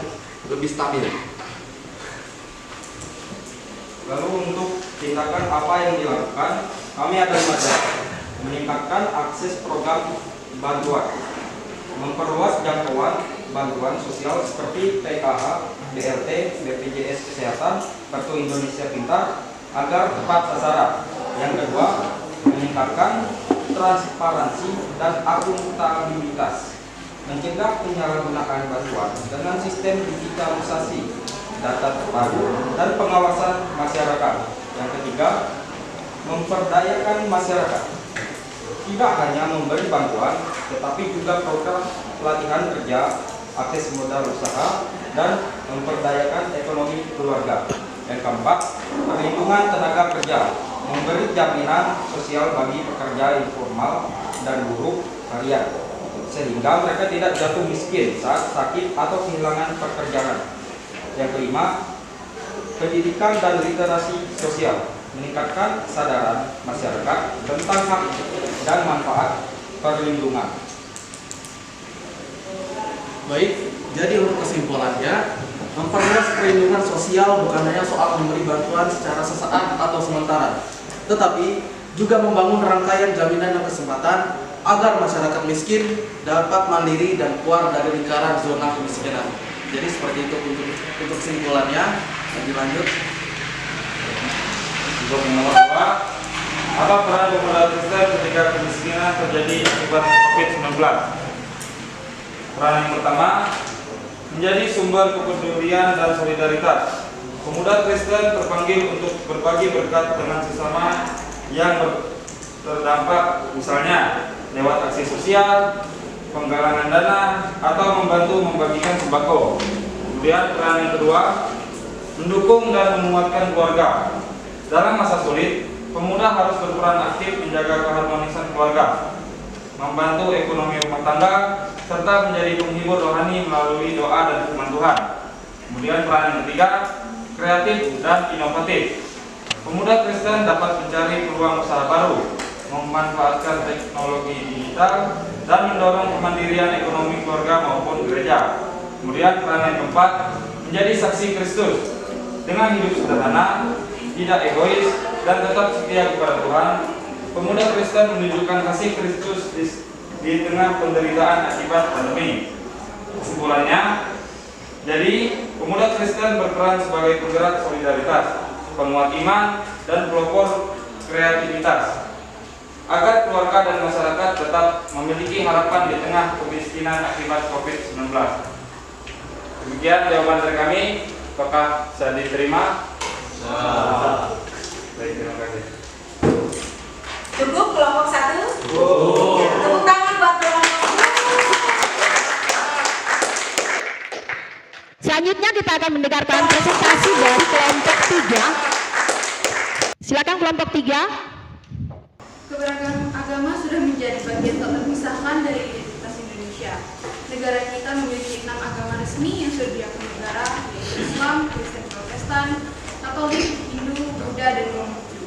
lebih stabil. Lalu untuk tindakan apa yang dilakukan, kami ada 5 cara. Meningkatkan akses program bantuan, memperluas jangkauan bantuan sosial seperti PKH, BLT, BPJS Kesehatan, Kartu Indonesia Pintar agar tepat sasaran. Yang kedua, meningkatkan transparansi dan akuntabilitas, mencegah penyalahgunaan bantuan dengan sistem digitalisasi, data terpadu, dan pengawasan masyarakat. Yang ketiga, memperdayakan masyarakat, tidak hanya memberi bantuan, tetapi juga program pelatihan kerja, akses modal usaha, dan memperdayakan ekonomi keluarga. Yang keempat, perlindungan tenaga kerja, memberi jaminan sosial bagi pekerja informal dan buruh harian, sehingga mereka tidak jatuh miskin saat sakit atau kehilangan pekerjaan. Yang kelima, pendidikan dan literasi sosial, meningkatkan kesadaran masyarakat tentang hak dan manfaat perlindungan. Baik, jadi untuk kesimpulannya, memperluas perlindungan sosial bukan hanya soal memberi bantuan secara sesaat atau sementara, tetapi juga membangun rangkaian jaminan dan kesempatan agar masyarakat miskin dapat mandiri dan keluar dari lingkaran zona kemiskinan. Jadi seperti itu untuk kesimpulannya. Lebih lanjut. Untuk yang nomor 2, apa peran pemuda Kristen ketika kemiskinan terjadi akibat COVID-19? Peran yang pertama, menjadi sumber kepedulian dan solidaritas. Pemuda Kristen terpanggil untuk berbagi berkat dengan sesama yang terdampak, misalnya lewat aksi sosial, penggalangan dana, atau membantu membagikan sembako. Kemudian peran yang kedua, mendukung dan menguatkan keluarga. Dalam masa sulit, pemuda harus berperan aktif menjaga keharmonisan keluarga, membantu ekonomi rumah tangga, serta menjadi penghibur rohani melalui doa dan firman Tuhan. Kemudian peran yang ketiga, kreatif dan inovatif. Pemuda Kristen dapat mencari peluang usaha baru, memanfaatkan teknologi digital, dan mendorong kemandirian ekonomi keluarga maupun gereja. Kemudian peran yang keempat, menjadi saksi Kristus dengan hidup sederhana, tidak egois, dan tetap setia kepada Tuhan. Pemuda Kristen menunjukkan kasih Kristus di tengah penderitaan akibat pandemi. Kesimpulannya, jadi pemuda Kristen berperan sebagai penggerak solidaritas, penguat iman, dan pelopor kreativitas, agar keluarga dan masyarakat tetap memiliki harapan di tengah kemiskinan akibat COVID-19. Demikian jawaban dari kami. Apakah bisa diterima? Baik, terima kasih. Cukup kelompok 1? Tepuk tangan buat kelompok 2. Selanjutnya kita akan mendengarkan presentasi dari kelompok 3. Silakan kelompok 3. Keberagaman agama sudah menjadi bagian tak terpisahkan dari identitas Indonesia. Negara kita memiliki 6 agama resmi yang sudah diakui negara, yaitu Islam, Kristen, Protestan, Katolik, Hindu, Buddha, dan Konghucu.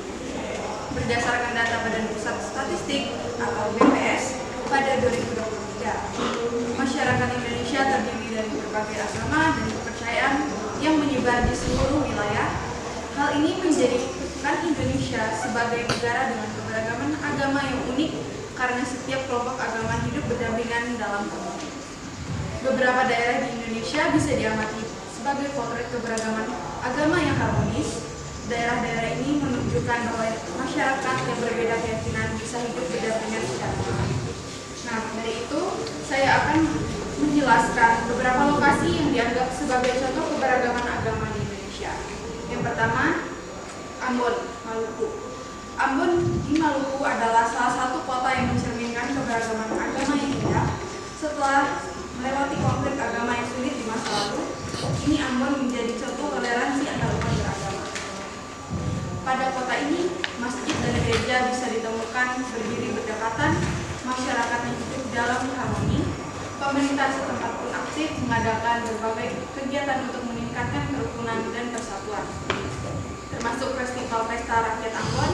Berdasarkan data Badan Pusat Statistik atau BPS pada 2023, masyarakat Indonesia terdiri dari berbagai agama dan kepercayaan yang menyebar di seluruh wilayah. Hal ini menjadikan Indonesia sebagai negara dengan keberagaman agama yang unik karena setiap kelompok agama hidup berdampingan dalam harmoni. Beberapa daerah di Indonesia bisa diamati sebagai potret keberagaman agama yang harmonis. Daerah-daerah ini menunjukkan bahwa masyarakat yang berbeda keyakinan bisa hidup berdampingan secara damai. Nah, dari itu saya akan menjelaskan beberapa lokasi yang dianggap sebagai contoh keberagaman agama di Indonesia. Yang pertama, Ambon, Maluku. Ambon di Maluku adalah salah satu kota yang mencerminkan keberagaman agama yang indah. Setelah melewati konflik agama yang sulit di masa lalu, ini Ambon menjadi contoh toleransi antar umat beragama. Pada kota ini, masjid dan gereja bisa ditemukan berdiri berdekatan, masyarakatnya hidup dalam harmoni. Pemerintah setempat pun aktif mengadakan berbagai kegiatan untuk meningkatkan kerukunan dan persatuan, termasuk festival pesta rakyat Ambon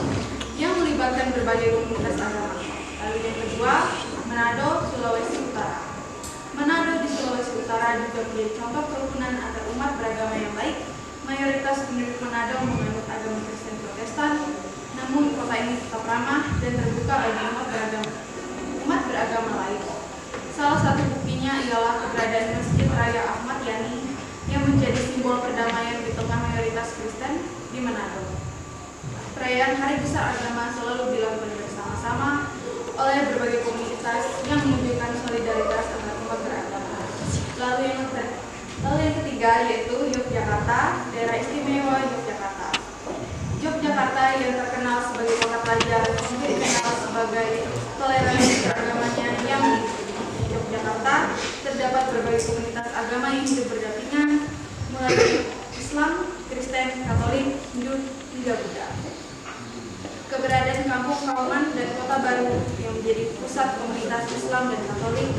yang melibatkan berbagai komunitas agama. Lalu yang kedua, Manado, Sulawesi Utara. Manado di Sulawesi Utara juga menjadi contoh kerukunan antar umat beragama yang baik. Mayoritas penduduk Manado menganut agama Kristen Protestan, namun kota ini tetap ramah dan terbuka bagi umat beragama lain. Salah satu buktinya ialah keberadaan Masjid Raya Ahmad Yani yang menjadi simbol perdamaian di tengah mayoritas Kristen di Manado. Perayaan Hari Besar Agama selalu dilakukan bersama-sama oleh berbagai komunitas yang menunjukkan solidaritas antar umat beragama. Lalu yang ketiga yaitu Yogyakarta, daerah istimewa Yogyakarta. Yogyakarta yang terkenal sebagai kota pelajar, juga dikenal sebagai toleransi agamanya yang di Yogyakarta terdapat berbagai komunitas agama yang hidup berdampingan, mulai dari Islam, Kristen, Katolik, Hindu, hingga Buddha. Keberadaan Kampung Kauman dan Kota Baru yang menjadi pusat komunitas Islam dan Katolik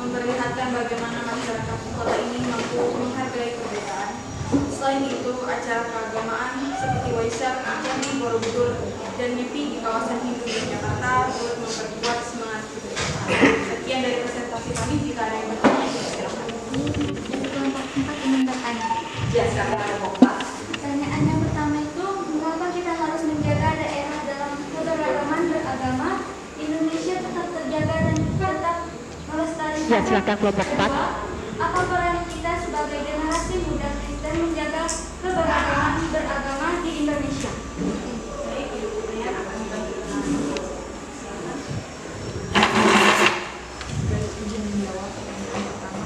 memperlihatkan bagaimana masyarakat kota ini mampu menghargai perbedaan. Selain itu, acara keagamaan seperti Waisak, Candi Borobudur, dan Nyepi di kawasan Hindu Yogyakarta turut memperkuat semangat kebersamaan. Sekian dari presentasi kami. Jika ada yang bertanya, silakan. Kelompok 4 ingin bertanya. Ya, sekarang kelompok 4. Pertanyaan yang pertama itu, mengapa kita harus menjaga daerah dalam keberagaman beragama Indonesia tetap terjaga dan tetap melestarikan? Ya, silakan kelompok 4. Apa peran kita sebagai generasi muda Kristen menjaga keberagaman beragama di Indonesia? Baik, Ibu Brian akan membantu menanggapi. Silakan. Izin menjawab yang pertama,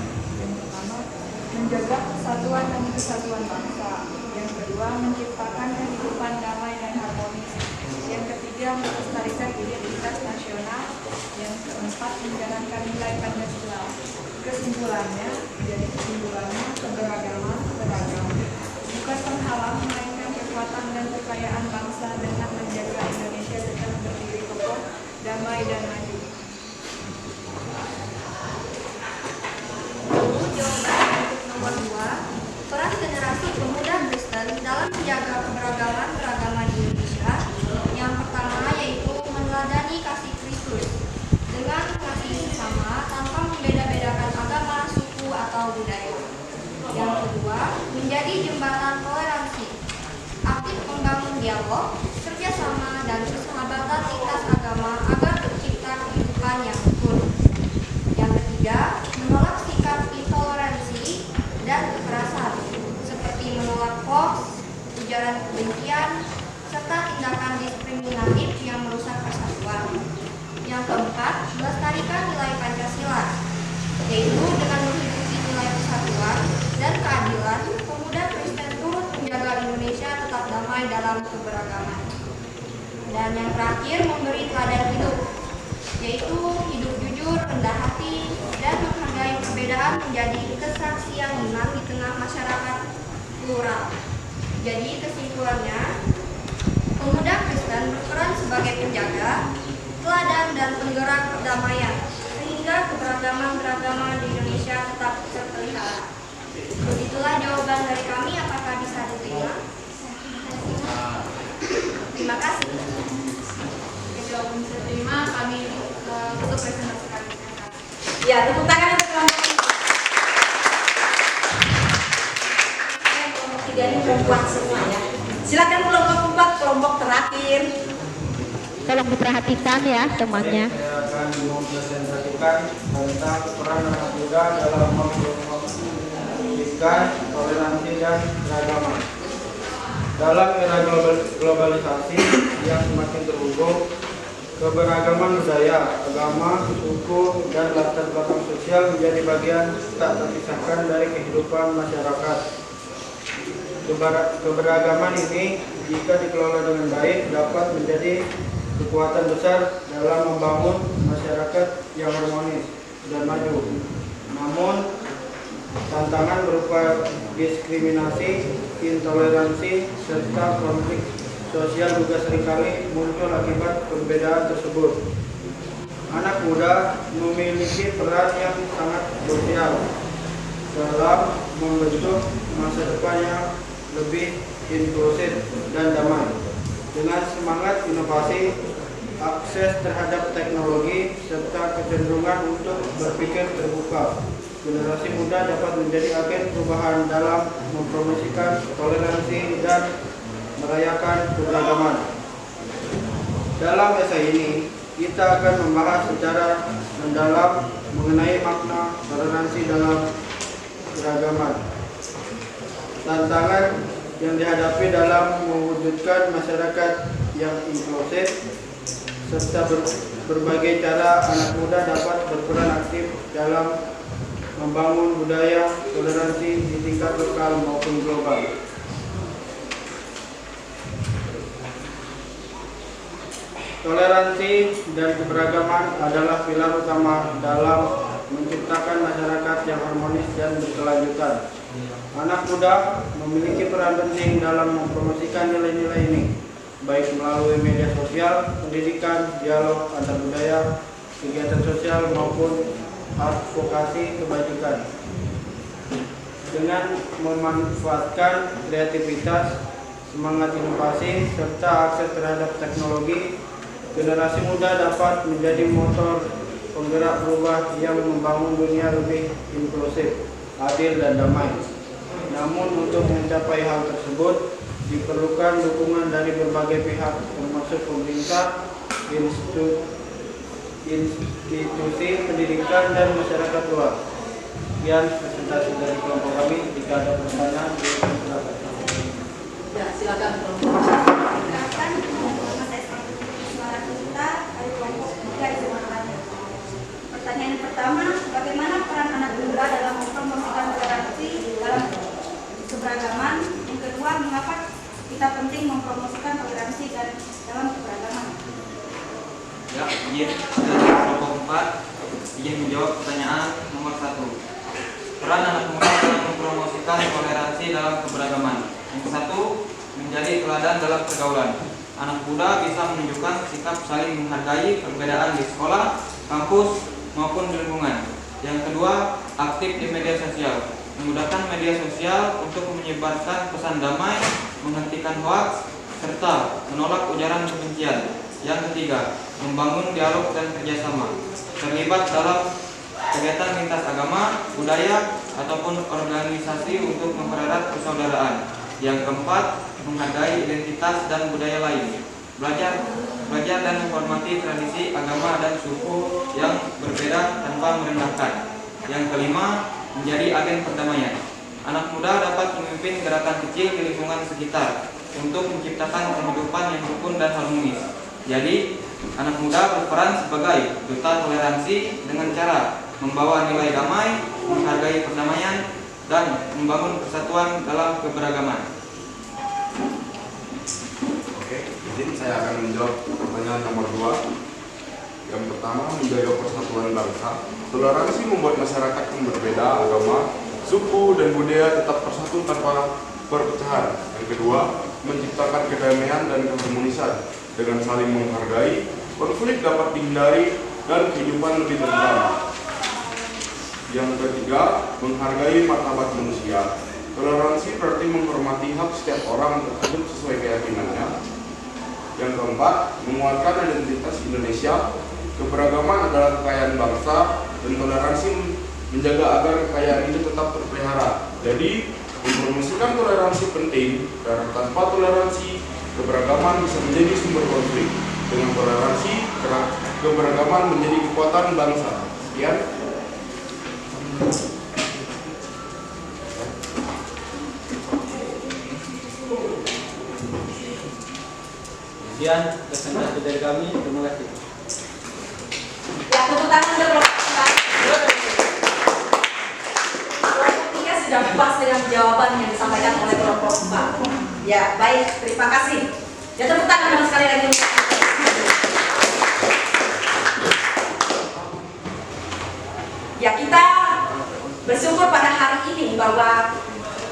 menjaga kesatuan dan kesatuan bangsa. Yang kedua, menciptakan kehidupan damai dan harmonis. Yang ketiga, melestarikan identitas nasional. Yang keempat, menjalankan nilai Pancasila. Kesimpulannya, keberagaman beragam bukan penghalang, melainkan kekuatan dan kekayaan bangsa dengan menjaga Indonesia tetap berdiri kokoh, damai dan maju. Jawaban untuk nomor 2, peran generasi pemuda Kristen dalam menjaga keberagaman beragama di Indonesia. Yang pertama yaitu meneladani kasih Kristus dengan mengasihi sesama tanpa membeda-bedakan agama, suku, atau budaya. Yang kedua, menjadi jembatan toleransi, aktif membangun dialog, kerjasama, dan persahabatan lintas agama agar tercipta kehidupan yang rukun. Yang ketiga, menolak sikap intoleransi dan kekerasan, seperti menolak hoax, ujaran kebencian, serta tindakan diskriminatif yang merusak persatuan. Yang keempat, melestarikan nilai Pancasila, yaitu dengan mengikuti nilai persatuan dan keadilan, pemuda Kristen turut menjaga Indonesia tetap damai dalam keberagaman. Dan yang terakhir, memberi teladan hidup, yaitu hidup jujur, rendah hati, dan menghargai perbedaan menjadi kesaksian iman di tengah masyarakat plural. Jadi kesimpulannya, pemuda Kristen berperan sebagai penjaga, teladan, dan penggerak perdamaian, sehingga keberagaman beragama di Indonesia tetap terpelihara. Begitulah jawaban dari kami. Apakah bisa diterima? Terima kasih. Jika bisa terima, kami tutup presentasi kami. Ya, tepuk tangan untuk kelompok 3. Kelompok 3 ini perempuan semua ya. Silakan kelompok 4, kelompok terakhir. Tolong diperhatikan ya temannya. Saya akan akan mempresentasikan tentang peran anak muda dalam mempromosikan toleransi dan keragaman. Dalam era globalisasi yang semakin terhubung, keberagaman budaya, agama, suku, dan latar belakang sosial menjadi bagian tak terpisahkan dari kehidupan masyarakat. Keberagaman ini, jika dikelola dengan baik, dapat menjadi kekuatan besar dalam membangun masyarakat yang harmonis dan maju. Namun, tantangan berupa diskriminasi, intoleransi, serta konflik sosial juga seringkali muncul akibat perbedaan tersebut. Anak muda memiliki peran yang sangat krusial dalam membentuk masa depan yang lebih inklusif dan damai. Dengan semangat inovasi, akses terhadap teknologi, serta kecenderungan untuk berpikir terbuka, generasi muda dapat menjadi agen perubahan dalam mempromosikan toleransi dan merayakan keberagaman. Dalam esai ini, kita akan membahas secara mendalam mengenai makna toleransi dalam keragaman, tantangan yang dihadapi dalam mewujudkan masyarakat yang inklusif, serta berbagai cara anak muda dapat berperan aktif dalam membangun budaya toleransi di tingkat lokal maupun global. Toleransi dan keberagaman adalah pilar utama dalam menciptakan masyarakat yang harmonis dan berkelanjutan. Anak muda memiliki peran penting dalam mempromosikan nilai-nilai ini, baik melalui media sosial, pendidikan, dialog antar budaya, kegiatan sosial maupun advokasi kebajikan. Dengan memanfaatkan kreativitas, semangat inovasi, serta akses terhadap teknologi, generasi muda dapat menjadi motor penggerak perubahan yang membangun dunia lebih inklusif, adil, dan damai. Namun untuk mencapai hal tersebut diperlukan dukungan dari berbagai pihak, termasuk pemerintah, institusi pendidikan, dan masyarakat luas. Sekian presentasi dari kelompok kami. Jika ada pertanyaan, silakan. Ya, silakan. Silakan Mas Esma suara kita dari kelompok 3 di Sumatera. Pertanyaan yang pertama, bagaimana peran anak muda dalam mempromosikan toleransi dalam keberagaman? Yang kedua, mengapa kita penting mempromosikan toleransi dan dalam keberagaman? Ya, izin dari kelompok 4 izin menjawab pertanyaan nomor 1. Peran anak muda dalam mempromosikan toleransi dalam keberagaman. Yang 1, menjadi teladan dalam pergaulan. Anak muda bisa menunjukkan sikap saling menghargai perbedaan di sekolah, kampus, maupun di lingkungan. Yang kedua, aktif di media sosial. Menggunakan media sosial untuk menyebarkan pesan damai, menghentikan hoaks, serta menolak ujaran kebencian. Yang ketiga, membangun dialog dan kerjasama. Terlibat dalam kegiatan lintas agama, budaya, ataupun organisasi untuk mempererat persaudaraan. Yang keempat, menghargai identitas dan budaya lain. Belajar dan menghormati tradisi agama dan suku yang berbeda tanpa merendahkan. Yang kelima, menjadi agen perdamaian. Anak muda dapat memimpin gerakan kecil di lingkungan sekitar untuk menciptakan kehidupan yang rukun dan harmonis. Jadi, anak muda berperan sebagai duta toleransi dengan cara membawa nilai damai, menghargai perdamaian, dan membangun persatuan dalam keberagaman. Oke, izin saya akan menjawab pertanyaan nomor 2. Yang pertama, menjaga persatuan bangsa. Toleransi membuat masyarakat yang berbeda agama, suku, dan budaya tetap bersatu tanpa perpecahan. Yang kedua, menciptakan kedamaian dan keharmonisan. Dengan saling menghargai, konflik dapat dihindari dan kehidupan lebih tentram. Yang ketiga, menghargai martabat manusia. Toleransi berarti menghormati hak setiap orang untuk hidup sesuai keyakinannya. Yang keempat, menguatkan identitas Indonesia. Keberagaman adalah kekayaan bangsa dan toleransi menjaga agar kekayaan itu tetap terpelihara. Jadi, mempromosikan toleransi penting karena tanpa toleransi keberagaman bisa menjadi sumber konflik. Dengan toleransi, keberagaman menjadi kekuatan bangsa. Sekian. Sekian presentasi dari kami. Terima kasih. Ya, tepuk tangan untuk kelompok 3 sudah puas dengan jawaban yang disampaikan oleh kelompok 4. Ya, baik, terima kasih. Ya, tepuk tangan dong sekali lagi. Ya, kita bersyukur pada hari ini bahwa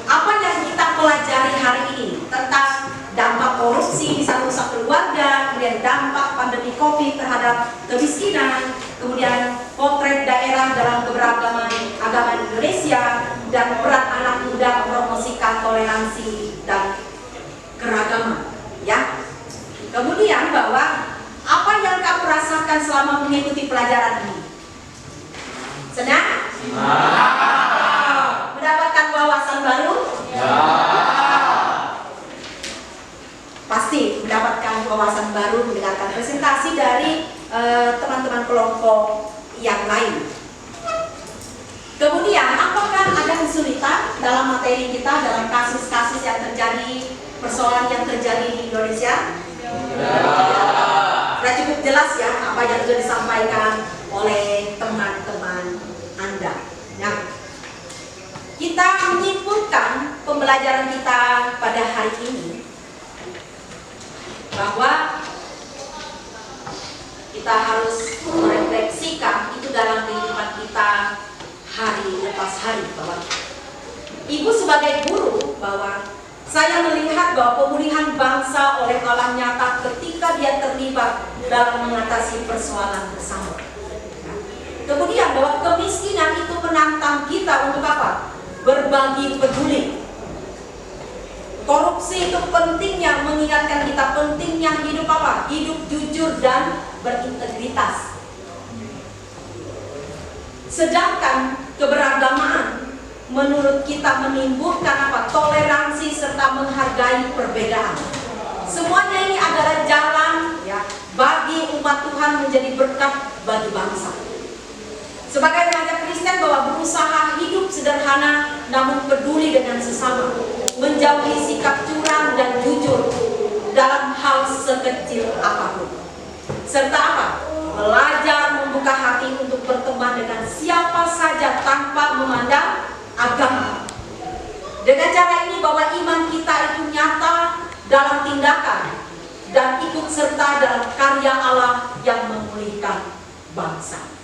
apa yang kita pelajari hari ini tentang dampak korupsi bisa merusak keluarga, kemudian dampak pandemi COVID terhadap kemiskinan, kemudian potret daerah dalam keberagaman agama Indonesia, dan peran anak muda mempromosikan toleransi dan keragaman. Ya, kemudian bahwa apa yang kamu rasakan selama mengikuti pelajaran ini? Senang? Mendapatkan wawasan baru? Pasti mendapatkan wawasan baru mendengarkan presentasi dari teman-teman kelompok yang lain. Kemudian, apakah ada kesulitan dalam materi kita, dalam kasus-kasus yang terjadi, persoalan yang terjadi di Indonesia? Sudah cukup jelas ya apa yang sudah disampaikan oleh teman-teman Anda. Nah, kita menyimpulkan pembelajaran kita pada hari ini bahwa kita harus merefleksikan itu dalam kehidupan kita hari lepas hari, bahwa ibu sebagai guru, bahwa saya melihat bahwa pemulihan bangsa oleh Allah nyata ketika dia terlibat dalam mengatasi persoalan bersama. Kemudian bahwa kemiskinan itu menantang kita untuk apa? Berbagi peduli. Korupsi itu pentingnya mengingatkan kita pentingnya hidup apa? Hidup jujur dan berintegritas. Sedangkan keberagaman menurut kita menimbulkan apa? Toleransi serta menghargai perbedaan. Semuanya ini adalah jalan ya bagi umat Tuhan menjadi berkat bagi bangsa. Sebagai remaja Kristen bahwa berusaha hidup sederhana namun peduli dengan sesama, menjauhi sikap curang dan jujur dalam hal sekecil apapun, serta apa? Belajar membuka hati untuk berteman dengan siapa saja tanpa memandang agama. Dengan cara ini bahwa iman kita itu nyata dalam tindakan dan ikut serta dalam karya Allah yang memulihkan bangsa.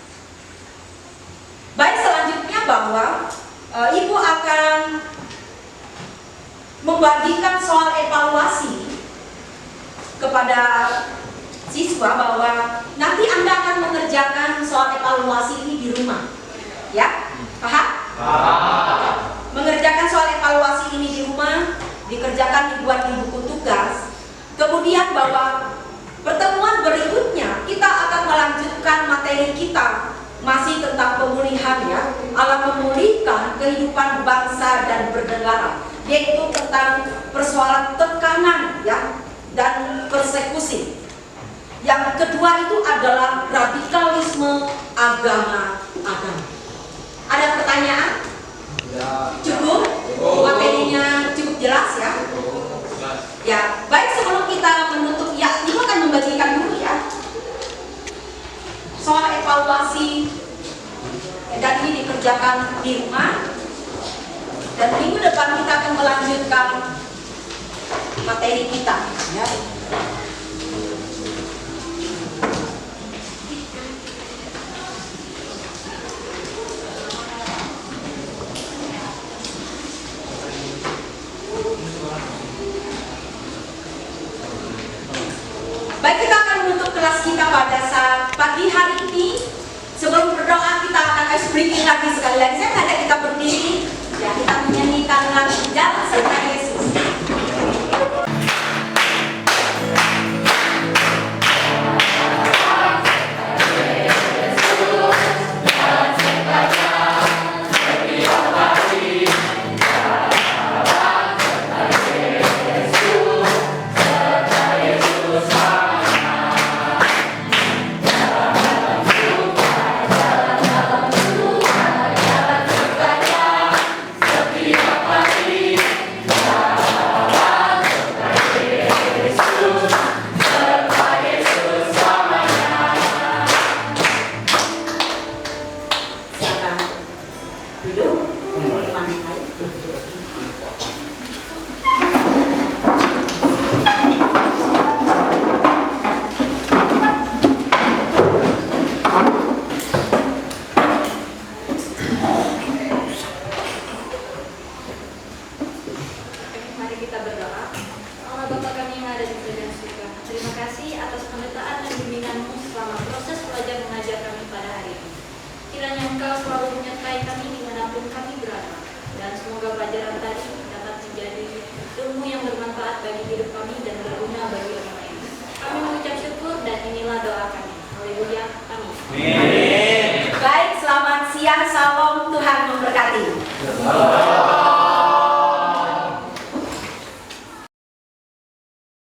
Baik, selanjutnya bahwa Ibu akan membagikan soal evaluasi kepada siswa, bahwa nanti Anda akan mengerjakan soal evaluasi ini di rumah. Ya? Paham? Mengerjakan soal evaluasi ini di rumah, dikerjakan, dibuat di buku tugas. Kemudian bahwa pertemuan berikutnya kita akan melanjutkan materi kita masih tentang pemulihan ya. Allah memulihkan kehidupan bangsa dan bernegara, yaitu tentang persoalan tekanan ya dan persekusi. Yang kedua itu adalah radikalisme agama. Ada pertanyaan? Cukup? Materinya cukup jelas ya? Ya, baik, sebelum kita menutup ya, Ibu akan membagikan dulu ya soal evaluasi, dan ini dikerjakan di rumah, dan minggu depan kita akan melanjutkan materi kita ya. Baik, kita akan menutup kelas kita pada saat pagi hari ini. Sebelum berdoa kita akan ice breaking lagi sekali lagi. Saya ngajak kita berdiri ya, kita menyanyikan lagu Jalan Serta Yesus. Serta kasih atas penyertaan dan bimbingan-Mu selama proses belajar mengajar kami pada hari ini. Kiranya Engkau selalu menyertai kami dimanapun kami berada, dan semoga pelajaran tadi dapat menjadi ilmu yang bermanfaat bagi hidup kami dan berguna bagi orang lain. Kami mengucap syukur dan inilah doa kami. Haleluya. Amin. Baik, selamat siang, salam, Tuhan memberkati.